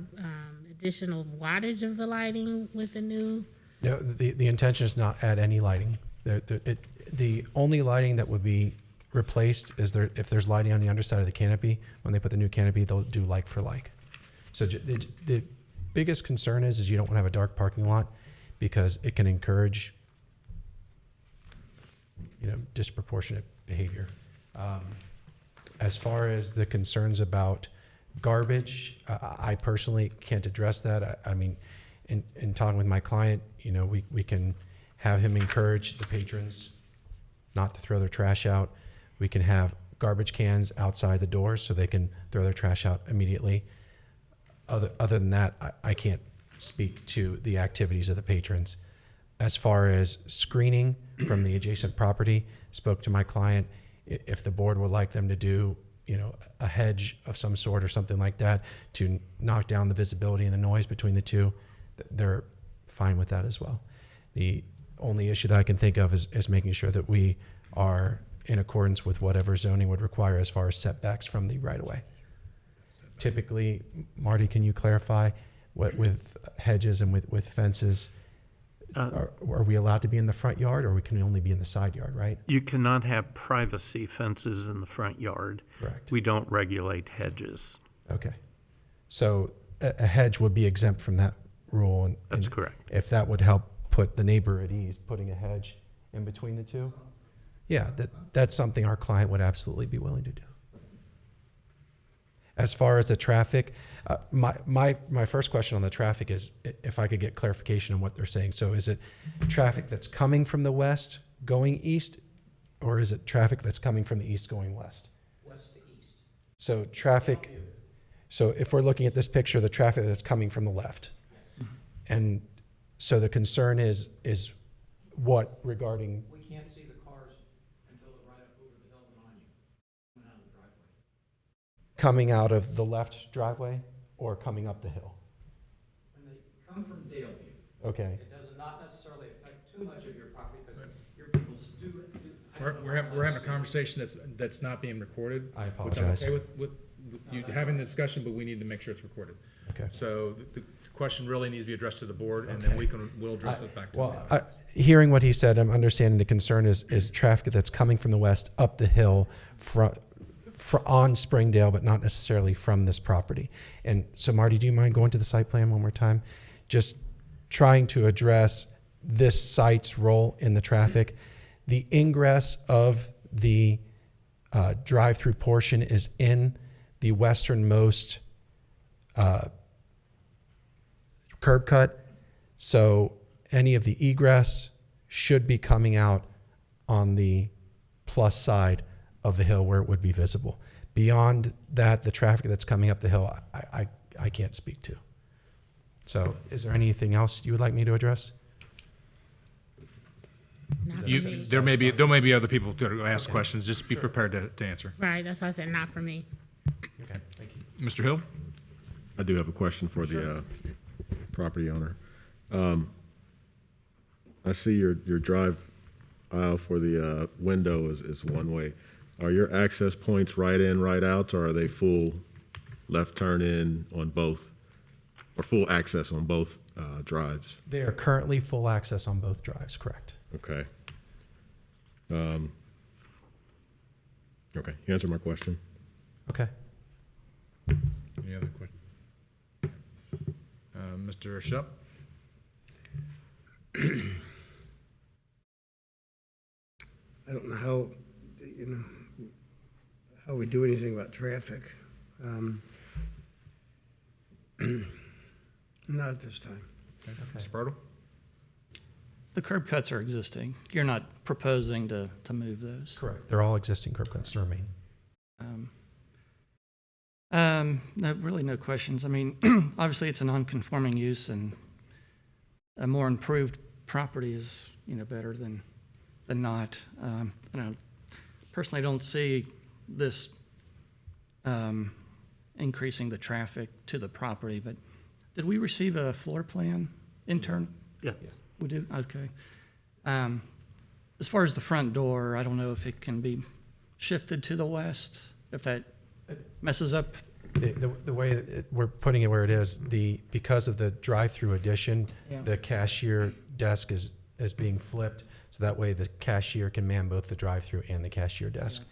additional wattage of the lighting with the new? No, the intention is not add any lighting. The only lighting that would be replaced is if there's lighting on the underside of the canopy. When they put the new canopy, they'll do like for like. So the biggest concern is you don't want to have a dark parking lot because it can encourage, disproportionate behavior. As far as the concerns about garbage, I personally can't address that. I mean, in talking with my client, we can have him encourage the patrons not to throw their trash out. We can have garbage cans outside the doors so they can throw their trash out immediately. Other than that, I can't speak to the activities of the patrons. As far as screening from the adjacent property, spoke to my client. If the board would like them to do, a hedge of some sort or something like that to knock down the visibility and the noise between the two, they're fine with that as well. The only issue that I can think of is making sure that we are in accordance with whatever zoning would require as far as setbacks from the right-of-way. Typically, Marty, can you clarify what with hedges and with fences? Are we allowed to be in the front yard, or we can only be in the side yard, right? You cannot have privacy fences in the front yard. Correct. We don't regulate hedges. Okay. So a hedge would be exempt from that rule. And That's correct. If that would help put the neighbor at ease, putting a hedge in between the two, yeah, that's something our client would absolutely be willing to do. As far as the traffic, my first question on the traffic is if I could get clarification on what they're saying. So is it traffic that's coming from the west going east, or is it traffic that's coming from the east going west? West to east. So traffic, so if we're looking at this picture, the traffic that's coming from the left. And so the concern is what regarding? We can't see the cars until they're right up over the hill behind you, coming out of the driveway. Coming out of the left driveway or coming up the hill? When they come from Daleview, Okay. it does not necessarily affect too much of your property because your people do. We're having a conversation that's not being recorded. I which I'm apologize. okay with you having the discussion, but we need to make sure it's recorded. Okay. So the question really needs to be addressed to the board, and Okay. then we'll address it back to Well, them. hearing what he said, I'm understanding the concern is traffic that's coming from the west up the hill on Springdale, but not necessarily from this property. And so, Marty, do you mind going to the site plan one more time? Just trying to address this site's role in the traffic. The ingress of the drive-through portion is in the westernmost curb cut, so any of the egress should be coming out on the plus side of the hill where it would be visible. Beyond that, the traffic that's coming up the hill, I can't speak to. So is there anything else you would like me to address? Not for me. There may be other people that will ask questions. Just be prepared to answer. Right, that's why I said not for me. Okay, thank you. Mr. Hill? I do have a question for the property owner. I see your drive aisle for the window is one way. Are your access points right in, right out, or are they full left turn in on both, or full access on both drives? They are currently full access on both drives, correct? Okay. Okay, you answered my question. Okay. Any other questions? Mr. Shupp? I don't know how, how we do anything about traffic. Not at this time. Mr. Bartle? The curb cuts are existing. You're not proposing to move those? Correct. They're all existing curb cuts to remain. No, really no questions. I mean, obviously it's a non-conforming use, and a more improved property is, better than not. Personally don't see this increasing the traffic to the property, but did we receive a floor plan intern? Yes. We do? Okay. As far as the front door, I don't know if it can be shifted to the west, if that messes up. The way we're putting it where it is, because of the drive-through addition, Yeah. the cashier desk is being flipped, so that way the cashier can man both the drive-through and the cashier desk.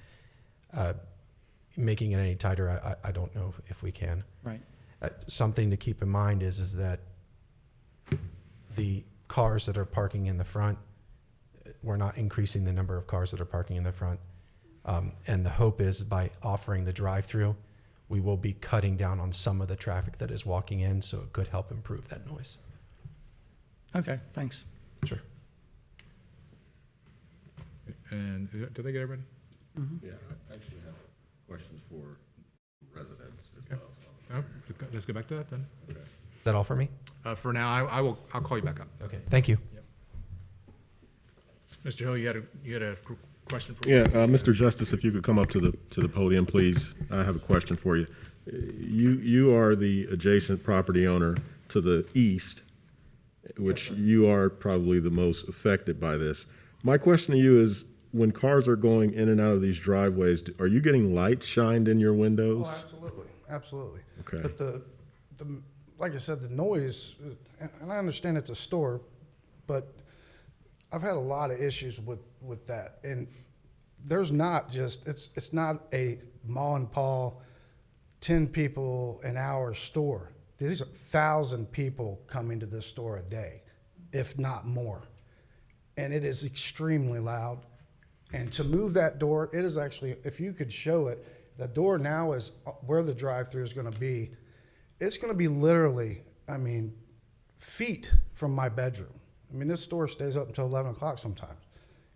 Making it any tighter, I don't know if we can. Right. Something to keep in mind is that the cars that are parking in the front, we're not increasing the number of cars that are parking in the front. And the hope is by offering the drive-through, we will be cutting down on some of the traffic that is walking in, so it could help improve that noise. Okay, thanks. Sure. And did I get everybody? Yeah, I actually have questions for residents as well. Oh, let's go back to that then. Okay. Is that all for me? For now, I'll call you back up. Okay, thank you. Mr. Hill, you had a question for me? Yeah, Mr. Justice, if you could come up to the podium, please. I have a question for you. You are the adjacent property owner to the east, which you are probably the most affected by this. My question to you is, when cars are going in and out of these driveways, are you getting lights shined in your windows? Oh, absolutely, absolutely. Okay. But the like I said, the noise, and I understand it's a store, but I've had a lot of issues with that. And there's not just, it's not a ma and pa, 10 people an hour store. These are 1,000 people coming to this store a day, if not more. And it is extremely loud. And to move that door, it is actually, if you could show it, the door now is where the drive-through is going to be. It's going to be literally, feet from my bedroom. This store stays up until 11 o'clock sometimes.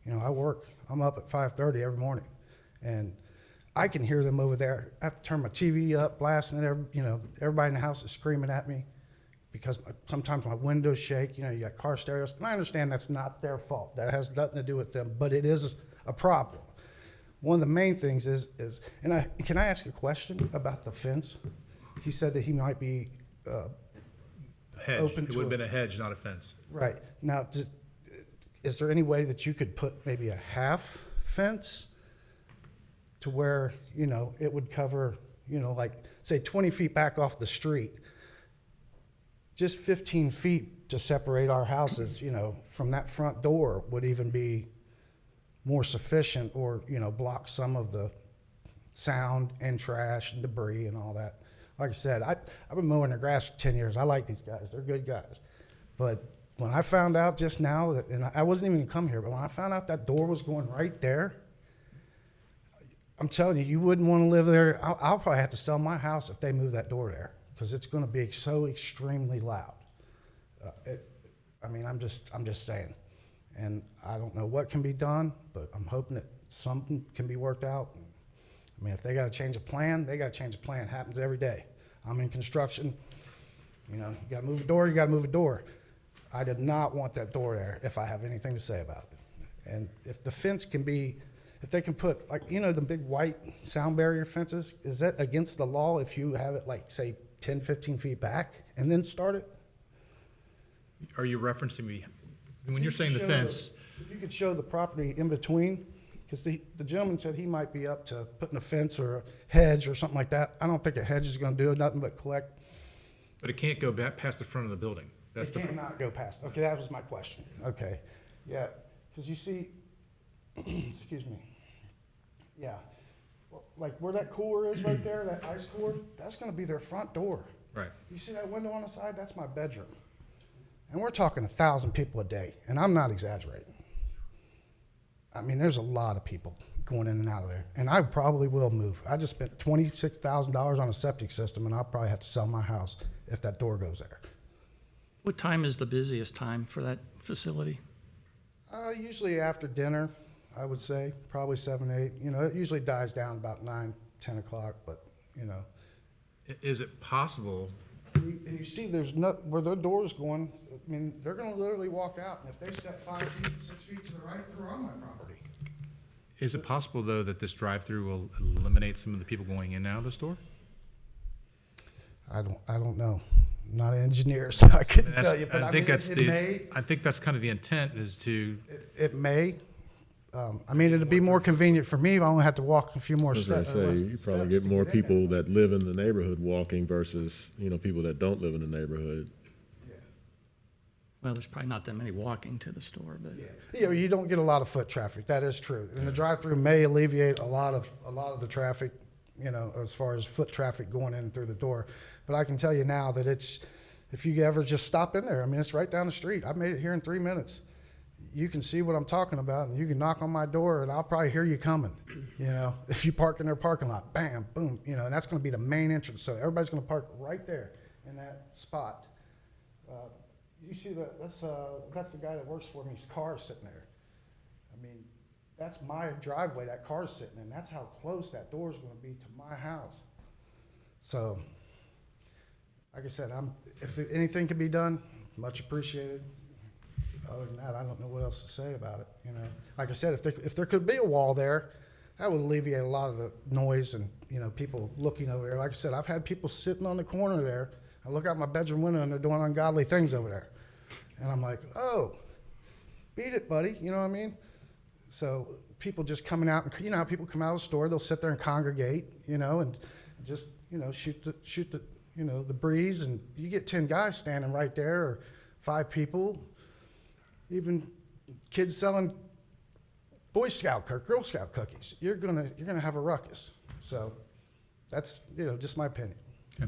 I work, I'm up at 5:30 every morning, and I can hear them over there. I have to turn my TV up, blasting it. Everybody in the house is screaming at me because sometimes my windows shake. You got car stereos. And I understand that's not their fault. That has nothing to do with them, but it is a problem. One of the main things is can I ask a question about the fence? He said that he might be Hedge. open It to would have been a hedge, not a fence. right. Now, is there any way that you could put maybe a half fence to where, it would cover, like, say 20 feet back off the street, just 15 feet to separate our houses, from that front door would even be more sufficient, or, block some of the sound and trash and debris and all that. Like I said, I've been mowing the grass for 10 years. I like these guys. They're good guys. But when I found out just now that, and I wasn't even gonna come here, but when I found out that door was going right there, I'm telling you, you wouldn't want to live there. I'll probably have to sell my house if they move that door there, because it's going to be so extremely loud. I'm just saying, and I don't know what can be done, but I'm hoping that something can be worked out. I mean, if they got to change a plan, they got to change a plan. It happens every day. I'm in construction. You know, you got to move a door. You got to move a door. I did not want that door there if I have anything to say about it. And if the fence can be, if they can put, like, you know, the big white sound barrier fences, is that against the law if you have it, like, say, 10, 15 feet back and then start it? Are you referencing me, when you're saying the fence? If you could show the property in between, because the gentleman said he might be up to putting a fence or a hedge or something like that. I don't think a hedge is going to do nothing but collect. But it can't go back past the front of the building. That's It cannot go past. Okay, that was my question. Okay, yeah, because you see, excuse me. Yeah, well, like where that cooler is right there, that ice cooler, that's going to be their front door. Right. You see that window on the side? That's my bedroom. And we're talking 1,000 people a day, and I'm not exaggerating. I mean, there's a lot of people going in and out of there, and I probably will move. I just spent $26,000 on a septic system, and I'll probably have to sell my house if that door goes there. What time is the busiest time for that facility? Usually after dinner, I would say, probably 7, 8. You know, it usually dies down about 9, 10 o'clock, but, you know. Is it possible, You see, there's no, where their door's going, I mean, they're gonna literally walk out, and if they step 5 feet, 6 feet to the right, they're on my property. is it possible, though, that this drive-through will eliminate some of the people going in and out of the store? I don't know. I'm not an engineer, so I couldn't That's- tell you, but I think mean, that's it may, I think that's kind of the intent, is to, it may. I mean, it'd be more convenient for me if I only have to walk a few more I was gonna steps. say, you probably get more people that live in the neighborhood walking versus, you know, people that don't live in the neighborhood. Well, there's probably not that many walking to the store, but Yeah, you don't get a lot of foot traffic. That is true. And the drive-through may alleviate a lot of the traffic, you know, as far as foot traffic going in through the door. But I can tell you now that it's, if you ever just stop in there, I mean, it's right down the street. I made it here in 3 minutes. You can see what I'm talking about, and you can knock on my door, and I'll probably hear you coming. You know, if you park in their parking lot, bam, boom, you know, and that's going to be the main entrance. So everybody's going to park right there in that spot. You see that? That's the guy that works for me. His car's sitting there. I mean, that's my driveway. That car's sitting in. That's how close that door is going to be to my house. So, like I said, if anything can be done, much appreciated. Other than that, I don't know what else to say about it. You know, like I said, if there could be a wall there, that would alleviate a lot of the noise and, you know, people looking over there. Like I said, I've had people sitting on the corner there. I look out my bedroom window and they're doing ungodly things over there, and I'm like, oh, beat it, buddy. You know what I mean? So people just coming out, and you know how people come out of the store, they'll sit there and congregate, you know, and just, you know, shoot the you know, the breeze, and you get 10 guys standing right there, or 5 people. Even kids selling Boy Scout, Girl Scout cookies. You're gonna have a ruckus. So that's, you know, just my opinion.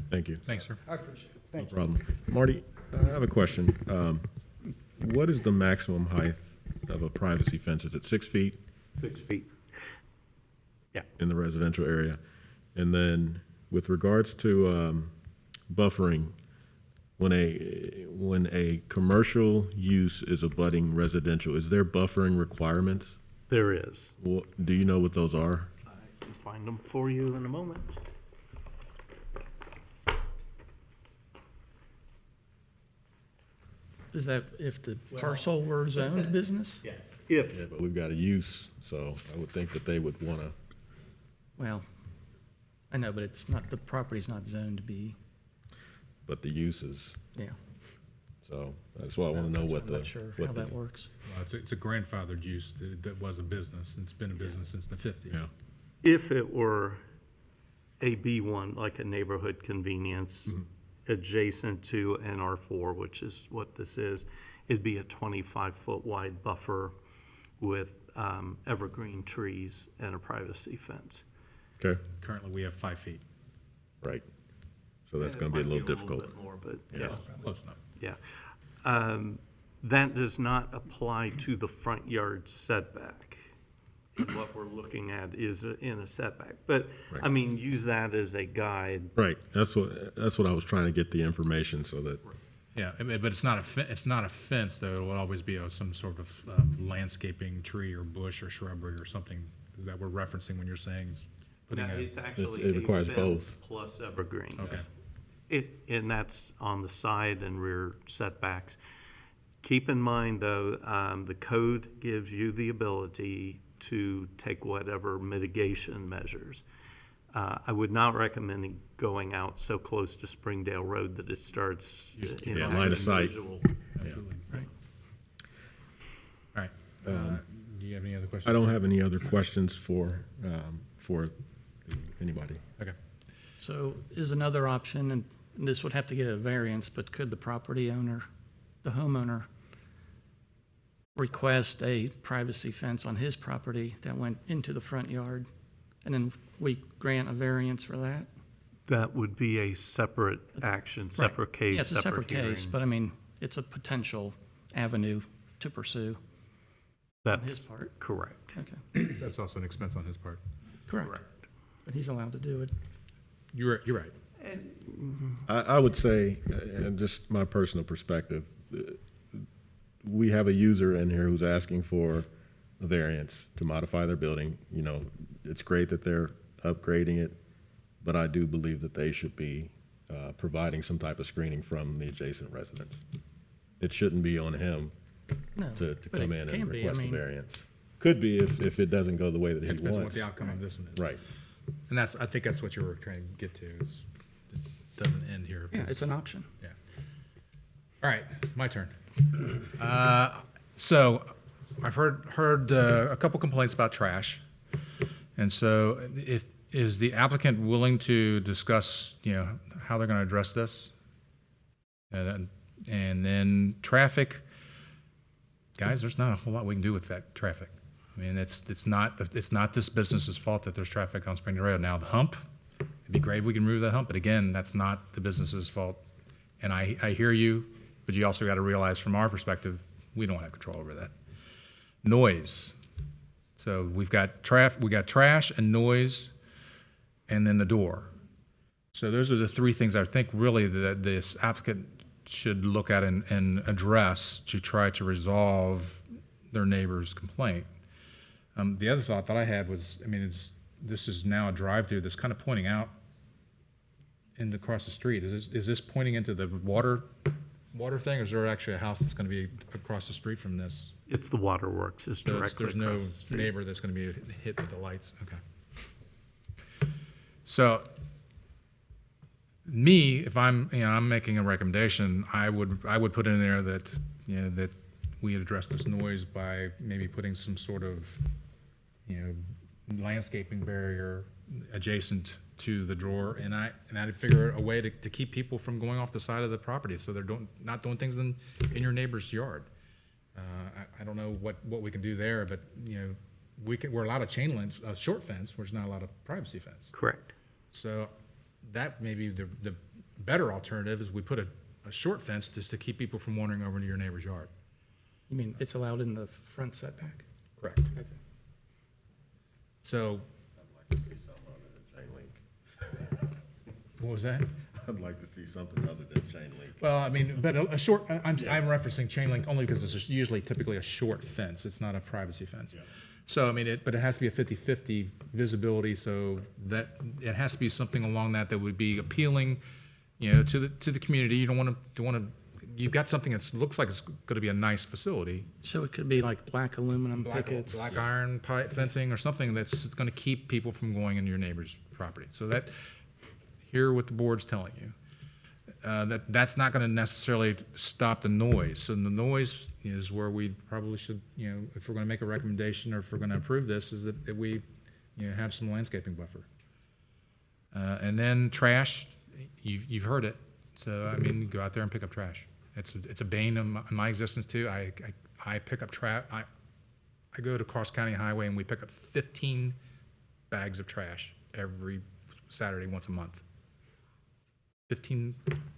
Thank you. thanks, sir. I appreciate it. No Thank you. problem. Marty, I have a question. What is the maximum height of a privacy fence? Is it 6 feet 6 feet. Yeah. in the residential area? And then with regards to buffering, when a commercial use is abutting residential, is there buffering requirements? There is. Do you know what those are? I can find them for you in a moment. is that if the parcel were zoned business? Yeah. Yeah, but we've got a use, so I would think that they would want to. Well, I know, but it's not, the property's not zoned to be, But the uses, yeah. so that's why I want to know what I'm the. not sure what how the- that works. Well, it's a grandfathered use that was a business, and it's been a business since the 50s. Yeah. If it were a B1, like a neighborhood convenience, adjacent to an R4, which is what this is, it'd be a 25-foot wide buffer with evergreen trees and a privacy fence. Okay, Currently, we have 5 feet. right. So that's It going to be a might little difficult. bit more, but Yeah. yeah, Close enough. yeah. That does not apply to the front yard setback. And what we're looking at is in a setback. But, I mean, use that as a guide. Right, that's what I was trying to get the information so that, Yeah, I mean, but it's not a fence, though. It will always be some sort of landscaping tree or bush or shrubbery or something that we're referencing when you're saying putting Now, a. it's actually it a requires fence both. plus evergreens. Okay. And that's on the side and rear setbacks. Keep in mind, though, the code gives you the ability to take whatever mitigation measures. I would not recommend going out so close to Springdale Road that it starts. Yeah, line of sight. Absolutely, right. All right. Do you have any other questions? I don't have any other questions for anybody. Okay. So is another option, and this would have to get a variance, but could the property owner, the homeowner, request a privacy fence on his property that went into the front yard, and then we grant a variance for that? That would be a separate action, separate case, Yeah, it's a separate hearing. case, but I mean, it's a potential avenue to pursue on his That's part. correct. Okay, That's also an expense on his part. correct. But he's allowed to do it. You're right. I would say, and just my personal perspective, we have a user in here who's asking for a variance to modify their building. You know, it's great that they're upgrading it, but I do believe that they should be providing some type of screening from the adjacent residents. It shouldn't be on him No, to but come it in can and be. I request a mean, variance. Could be if it doesn't go the way that he It depends on what wants. the outcome of this one is. Right. And I think that's what you were trying to get to, is it doesn't end here. Yeah, it's an option. Yeah. All right, my turn. So I've heard a couple complaints about trash. And so is the applicant willing to discuss, how they're going to address this? And then traffic, guys, there's not a whole lot we can do with that traffic. I mean, it's not this business's fault that there's traffic on Springdale Road. Now, the hump, it'd be great if we can remove that hump, but again, that's not the business's fault. And I hear you, but you also got to realize from our perspective, we don't have control over that. Noise. So we've got trash and noise, and then the door. So those are the three things I think really that this applicant should look at and address to try to resolve their neighbor's complaint. The other thought that I had was, this is now a drive-through that's kind of pointing out across the street. Is this pointing into the water thing, or is there actually a house that's going to be across the street from this? It's the waterworks, it's So directly there's no across the street. neighbor that's going to be hit with the lights. Okay. So me, if I'm making a recommendation, I would put in there that that we address this noise by maybe putting some sort of landscaping barrier adjacent to the drawer, and I'd figure a way to keep people from going off the side of the property, so they're not doing things in your neighbor's yard. I don't know what we can do there, but we're allowed a chain link, a short fence, which is not allowed a privacy fence. Correct. So that may be the better alternative, is we put a short fence just to keep people from wandering over into your neighbor's yard. You mean it's allowed in the front setback? Correct. So. What was that? I'd like to see something other than chain link. Well, but a short, I'm referencing chain link only because it's usually typically a short fence. It's not a privacy fence. Yeah. So, but it has to be a 50-50 visibility, so that it has to be something along that would be appealing, to the community. You don't want to, you've got something that looks like it's going to be a nice facility. So it could be like black aluminum pickets? Black iron pipe fencing or something that's going to keep people from going into your neighbor's property. So hear what the board's telling you. That's not going to necessarily stop the noise. So the noise is where we probably should, if we're going to make a recommendation or if we're going to approve this, is that we, have some landscaping buffer. And then trash, you've heard it. So go out there and pick up trash. It's a bane of my existence too. I pick up trash. I go to Cross County Highway and we pick up 15 bags of trash every Saturday once a month. 15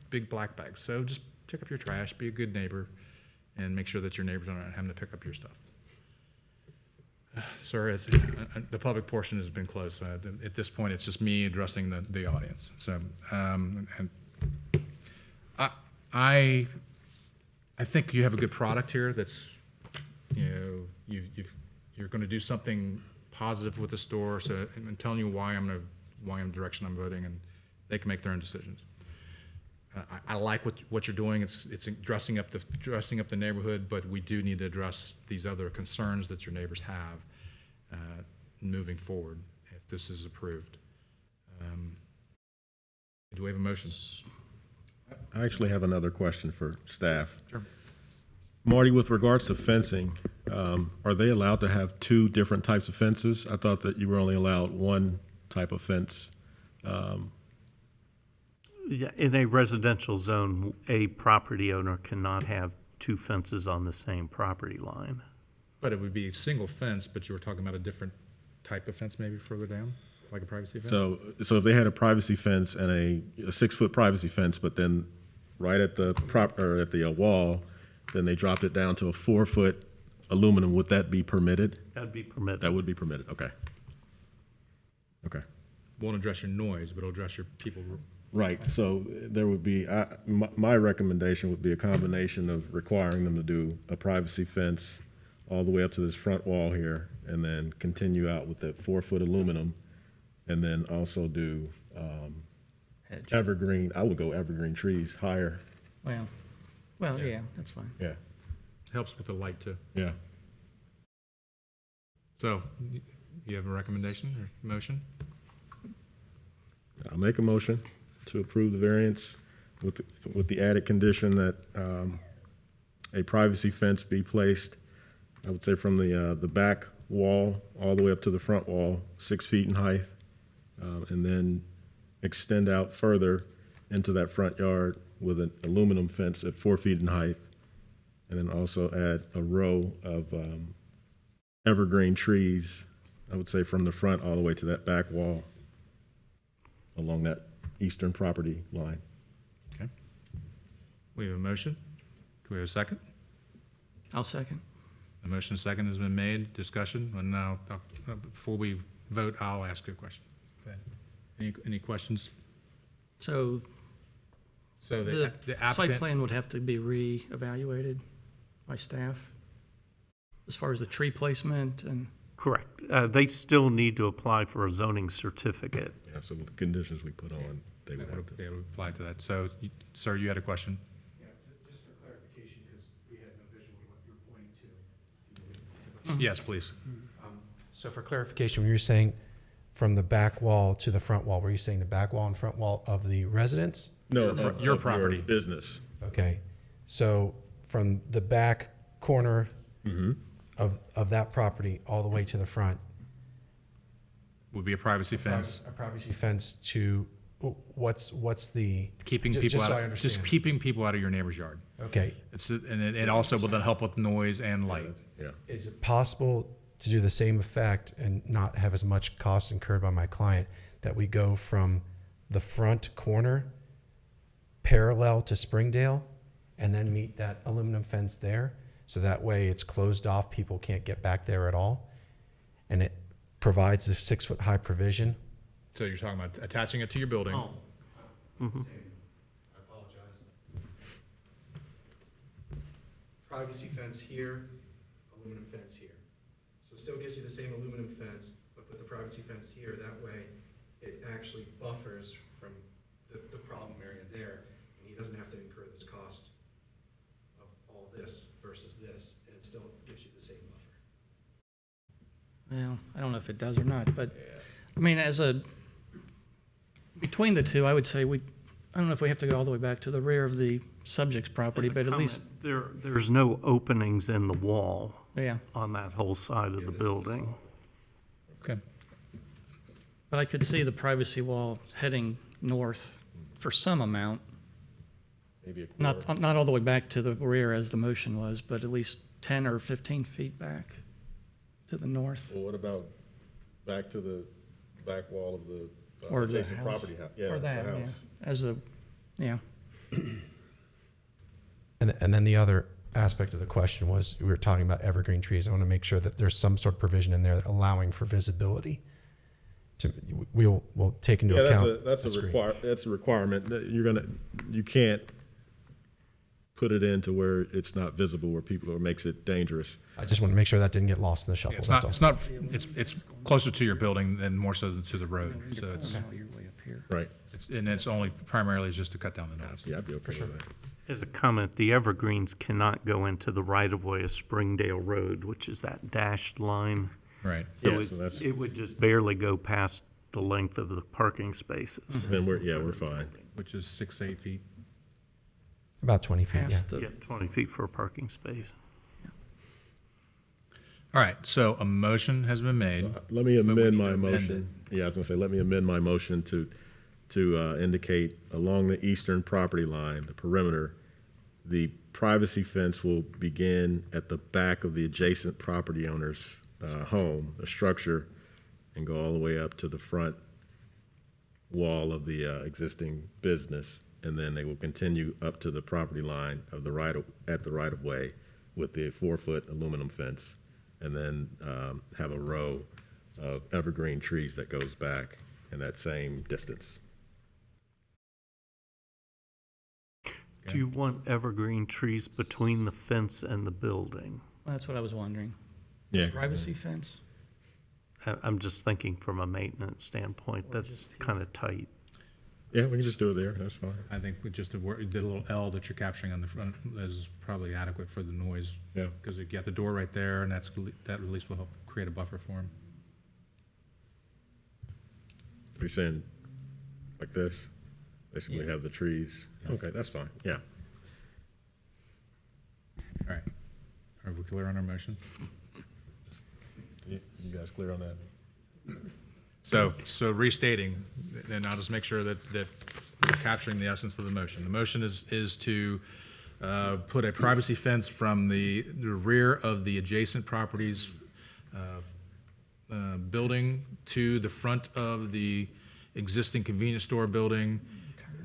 big black bags. So just pick up your trash, be a good neighbor, and make sure that your neighbors aren't having to pick up your stuff. Sir, the public portion has been closed, so at this point, it's just me addressing the audience. So, and I think you have a good product here that's, you're going to do something positive with the store. So I'm telling you why I'm the direction I'm voting, and they can make their own decisions. I like what you're doing. It's dressing up the neighborhood, but we do need to address these other concerns that your neighbors have moving forward if this is approved. Do we have a motion? I actually have another question for staff. Sure. Marty, with regards to fencing, are they allowed to have two different types of fences? I thought that you were only allowed one type of fence. Yeah, in a residential zone, a property owner cannot have two fences on the same property line. But it would be a single fence, but you were talking about a different type of fence maybe further down, like a privacy fence? So if they had a privacy fence and a 6-foot privacy fence, but then right at the wall, then they dropped it down to a 4-foot aluminum, would that be permitted? That'd be permitted. That would be permitted, okay. Okay. Won't address your noise, but it'll address your people. Right, so there would be, my recommendation would be a combination of requiring them to do a privacy fence all the way up to this front wall here, and then continue out with that 4-foot aluminum, and then also do evergreen, I would go evergreen trees higher, Well, yeah, that's fine. yeah, Helps with the light too. yeah. So, you have a recommendation or motion? I'll make a motion to approve the variance with the added condition that a privacy fence be placed, I would say from the back wall all the way up to the front wall, 6 feet in height, and then extend out further into that front yard with an aluminum fence at 4 feet in height, and then also add a row of evergreen trees, I would say from the front all the way to that back wall along that eastern property line. Okay. We have a motion. Do we have a second? I'll second. The motion second has been made. Discussion, and now, before we vote, I'll ask you a question. Go ahead. Any questions? So So the the site applicant, plan would have to be re-evaluated by staff as far as the tree placement and, Correct. They still need to apply for a zoning certificate. Yeah, so with the conditions we put on, they would have to. they would apply to that. So, sir, you had a question? Yeah, just for clarification, because we had no visual what you were pointing to. Yes, please. So for clarification, when you're saying from the back wall to the front wall, were you saying the back wall and front wall of the residence? No, Your of property. business. Okay, so from the back corner of that property all the way to the front, Would be a privacy fence. a privacy fence to, what's the? Keeping just people so I out, just understand. keeping people out of your neighbor's yard. Okay, And it also will then help with noise and light. Yeah. is it possible to do the same effect and not have as much cost incurred by my client, that we go from the front corner parallel to Springdale and then meet that aluminum fence there? So that way it's closed off, people can't get back there at all. And it provides a 6-foot high provision. So you're talking about attaching it to your building. I apologize. Privacy fence here, aluminum fence here. So still gives you the same aluminum fence, but put the privacy fence here. That way it actually buffers from the problem area there. And he doesn't have to incur this cost of all this versus this, and it still gives you the same buffer. well, I don't know if it does or not, but, I mean, between the two, I would say I don't know if we have to go all the way back to the rear of the subject's property, As a but at comment, least, there's no openings in the wall yeah. on that whole side of the building. Okay. But I could see the privacy wall heading north for some amount, Maybe a quarter. not all the way back to the rear as the motion was, but at least 10 or 15 feet back to the north. Well, what about back to the back wall of the Or the adjacent house. property house? Yeah, Or the that, yeah, house. as a, yeah. And then the other aspect of the question was, we were talking about evergreen trees. I want to make sure that there's some sort of provision in there allowing for visibility. We'll take into account. That's a requirement. That you can't put it into where it's not visible, where people, or makes it dangerous. I just want to make sure that didn't get lost in the shuffle. It's closer to your building than more so to the road, so it's, Right. and it's only primarily just to cut down the noise. Yeah, I'd be okay with that. As a comment, the evergreens cannot go into the right-of-way of Springdale Road, which is that dashed line. Right. So Yeah, so that's- it would just barely go past the length of the parking spaces. Then we're fine. Which is 6 to 8 feet. About 20 feet, yeah. Past the, Yeah, 20 feet for a parking space. All right, so a motion has been made. Let me But we amend need my to amend motion. Yeah, I was gonna say, let me amend my motion to indicate along the eastern property line, the perimeter, the privacy fence will begin at the back of the adjacent property owner's home, the structure, and go all the way up to the front wall of the existing business. And then they will continue up to the property line of the at the right of way with the 4-foot aluminum fence. And then have a row of evergreen trees that goes back in that same distance. Do you want evergreen trees between the fence and the building? that's what I was wondering. Yeah. Privacy fence? I'm just thinking from a maintenance standpoint, that's kind of tight. Yeah, we can just do it there, that's fine. I think we just did a little L that you're capturing on the front is probably adequate for the noise. Yeah. Because you got the door right there, and that at least will help create a buffer for him. You're saying like this, basically have the trees. Okay, that's fine, yeah. All right. Are we clear on our motion? You guys clear on that? So restating, and I'll just make sure that we're capturing the essence of the motion. The motion is to put a privacy fence from the rear of the adjacent properties building to the front of the existing convenience store building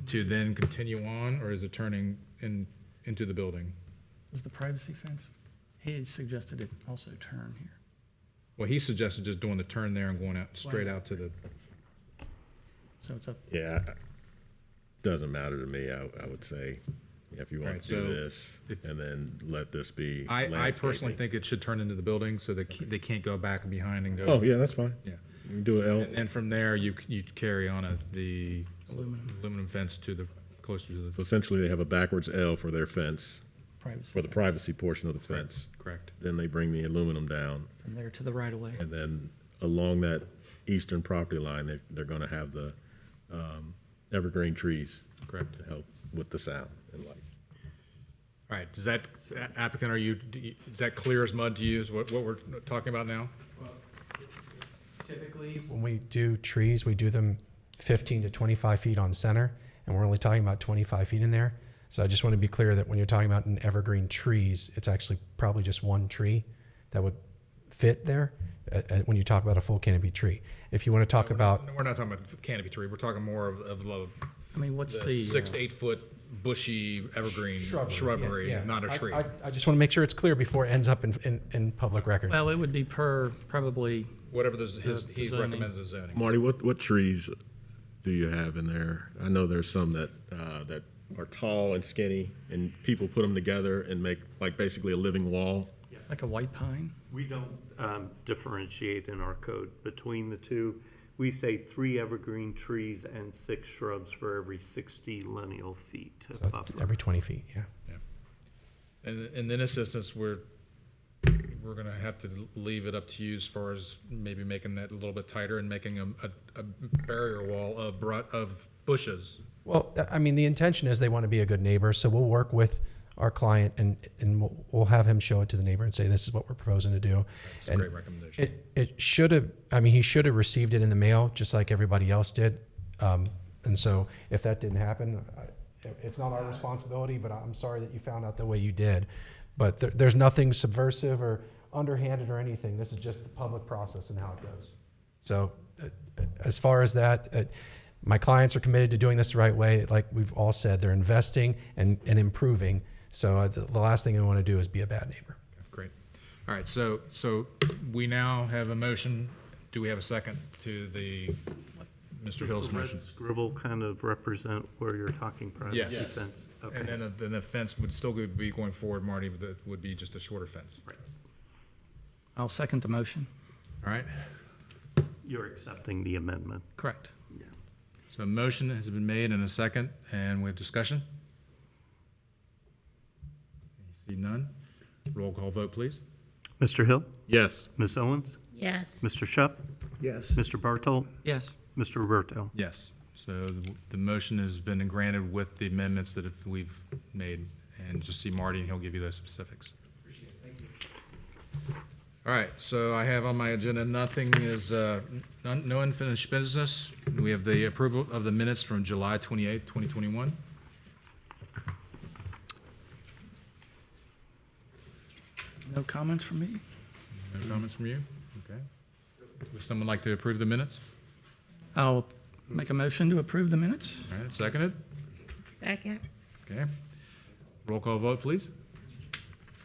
to then continue on, or is it turning into the building? Is the privacy fence? He suggested it also turn here. Well, he suggested just doing the turn there and going out, straight out to the, So it's up. Yeah, doesn't matter to me, I would say, if you want Right, to do so this, and then let this be I personally landscaping. think it should turn into the building so that they can't go back behind and go. Oh, yeah, that's fine. Yeah. You can do an L. And from there, you carry on the aluminum fence to the, closer to So the, essentially, they have a backwards L for their fence, Privacy. for the privacy portion of the fence. correct. Then they bring the aluminum down, From there to the right of way. and then along that eastern property line, they're gonna have the evergreen trees. Correct. To help with the sound and light. All right, does that, applicant, is that clear as mud to you, is what we're talking about now? Typically, when we do trees, we do them 15 to 25 feet on center, and we're only talking about 25 feet in there. So I just want to be clear that when you're talking about an evergreen trees, it's actually probably just one tree that would fit there when you talk about a full canopy tree. If you want to talk about, We're not talking about canopy tree, we're talking more of I mean, what's the the? 6 to 8 foot bushy evergreen shrubbery, yeah, yeah. not a tree. I just want to make sure it's clear before it ends up in public record. Well, it would be per probably, Whatever he zoning. recommends as zoning. Marty, what trees do you have in there? I know there's some that are tall and skinny, and people put them together and make like basically a living wall. like a white pine? We don't differentiate in our code between the two. We say 3 evergreen trees and 6 shrubs for every 60 lineal feet of So buffer. every 20 feet, yeah. And in this instance, we're gonna have to leave it up to you as far as maybe making that a little bit tighter and making a barrier wall of bushes. Well, I mean, the intention is they want to be a good neighbor, so we'll work with our client and we'll have him show it to the neighbor and say, this is what we're proposing to do. It's a And great recommendation. It should have, I mean, he should have received it in the mail, just like everybody else did. And so if that didn't happen, it's not our responsibility, but I'm sorry that you found out the way you did. But there's nothing subversive or underhanded or anything. This is just the public process and how it goes. So as far as that, my clients are committed to doing this the right way. Like we've all said, they're investing and improving. So the last thing I want to do is be a bad neighbor. Great. All right, so we now have a motion. Do we have a second to the, Mr. Does Hill's the red motion? scribble kind of represent where you're talking privacy Yes. fence? Okay. And then the fence would still be going forward, Marty, but it would be just a shorter fence. Right. I'll second the motion. All right, You're accepting the amendment. Correct. Yeah. so a motion has been made and a second, and we have discussion? See none? Roll call vote, please. Mr. Hill? Yes. Ms. Owens? Yes. Mr. Shup? Yes. Mr. Bartolt? Yes. Mr. Roberto? Yes, so the motion has been granted with the amendments that we've made, and just see Marty, and he'll give you those specifics. All right, so I have on my agenda, nothing is, no unfinished business. We have the approval of the minutes from July 28th, 2021. No comments from me? No comments from you? Okay. Would someone like to approve the minutes? I'll make a motion to approve the minutes. All right, seconded? Second. Okay. Roll call vote, please.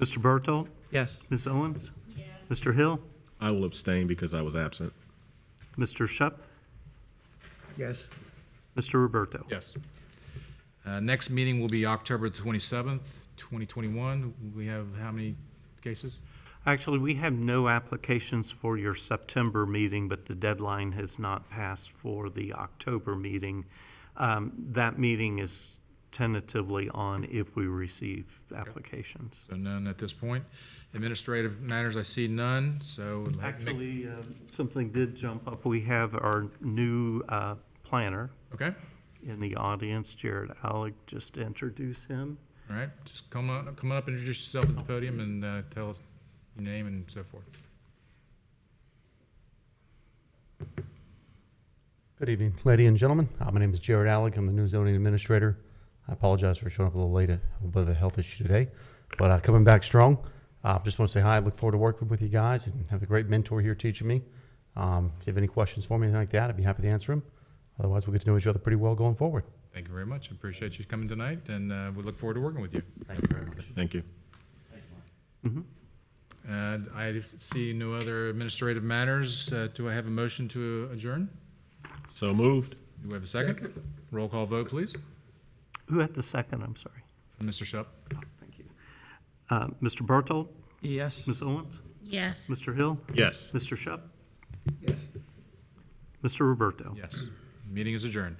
Mr. Bartolt? Yes. Ms. Owens? Mr. Hill? I will abstain because I was absent. Mr. Shup? Yes. Mr. Roberto? Yes. Next meeting will be October 27th, 2021. We have how many cases? Actually, we have no applications for your September meeting, but the deadline has not passed for the October meeting. That meeting is tentatively on if we receive applications. So none at this point. Administrative matters, I see none, so. Actually, something did jump up. We have our new planner Okay, in the audience, Jared Alec, just to introduce him. all right, just come on up, introduce yourself at the podium and tell us your name and so forth. Good evening, ladies and gentlemen. My name is Jared Alec. I'm the new zoning administrator. I apologize for showing up a little late, a little bit of a health issue today, but coming back strong. Just want to say hi. I look forward to working with you guys and have a great mentor here teaching me. If you have any questions for me, anything like that, I'd be happy to answer them. Otherwise, we'll get to know each other pretty well going forward. Thank you very much. I appreciate you coming tonight, and we look forward to working with you. Thank you very much. Thank you. And I see no other administrative matters. Do I have a motion to adjourn? So moved. Do we have a second? Roll call vote, please. Who had the second? I'm sorry. Mr. Shup? Thank you. Mr. Bartolt? Yes. Ms. Owens? Yes. Mr. Hill? Yes. Mr. Shup? Yes. Mr. Roberto? Yes. Meeting is adjourned.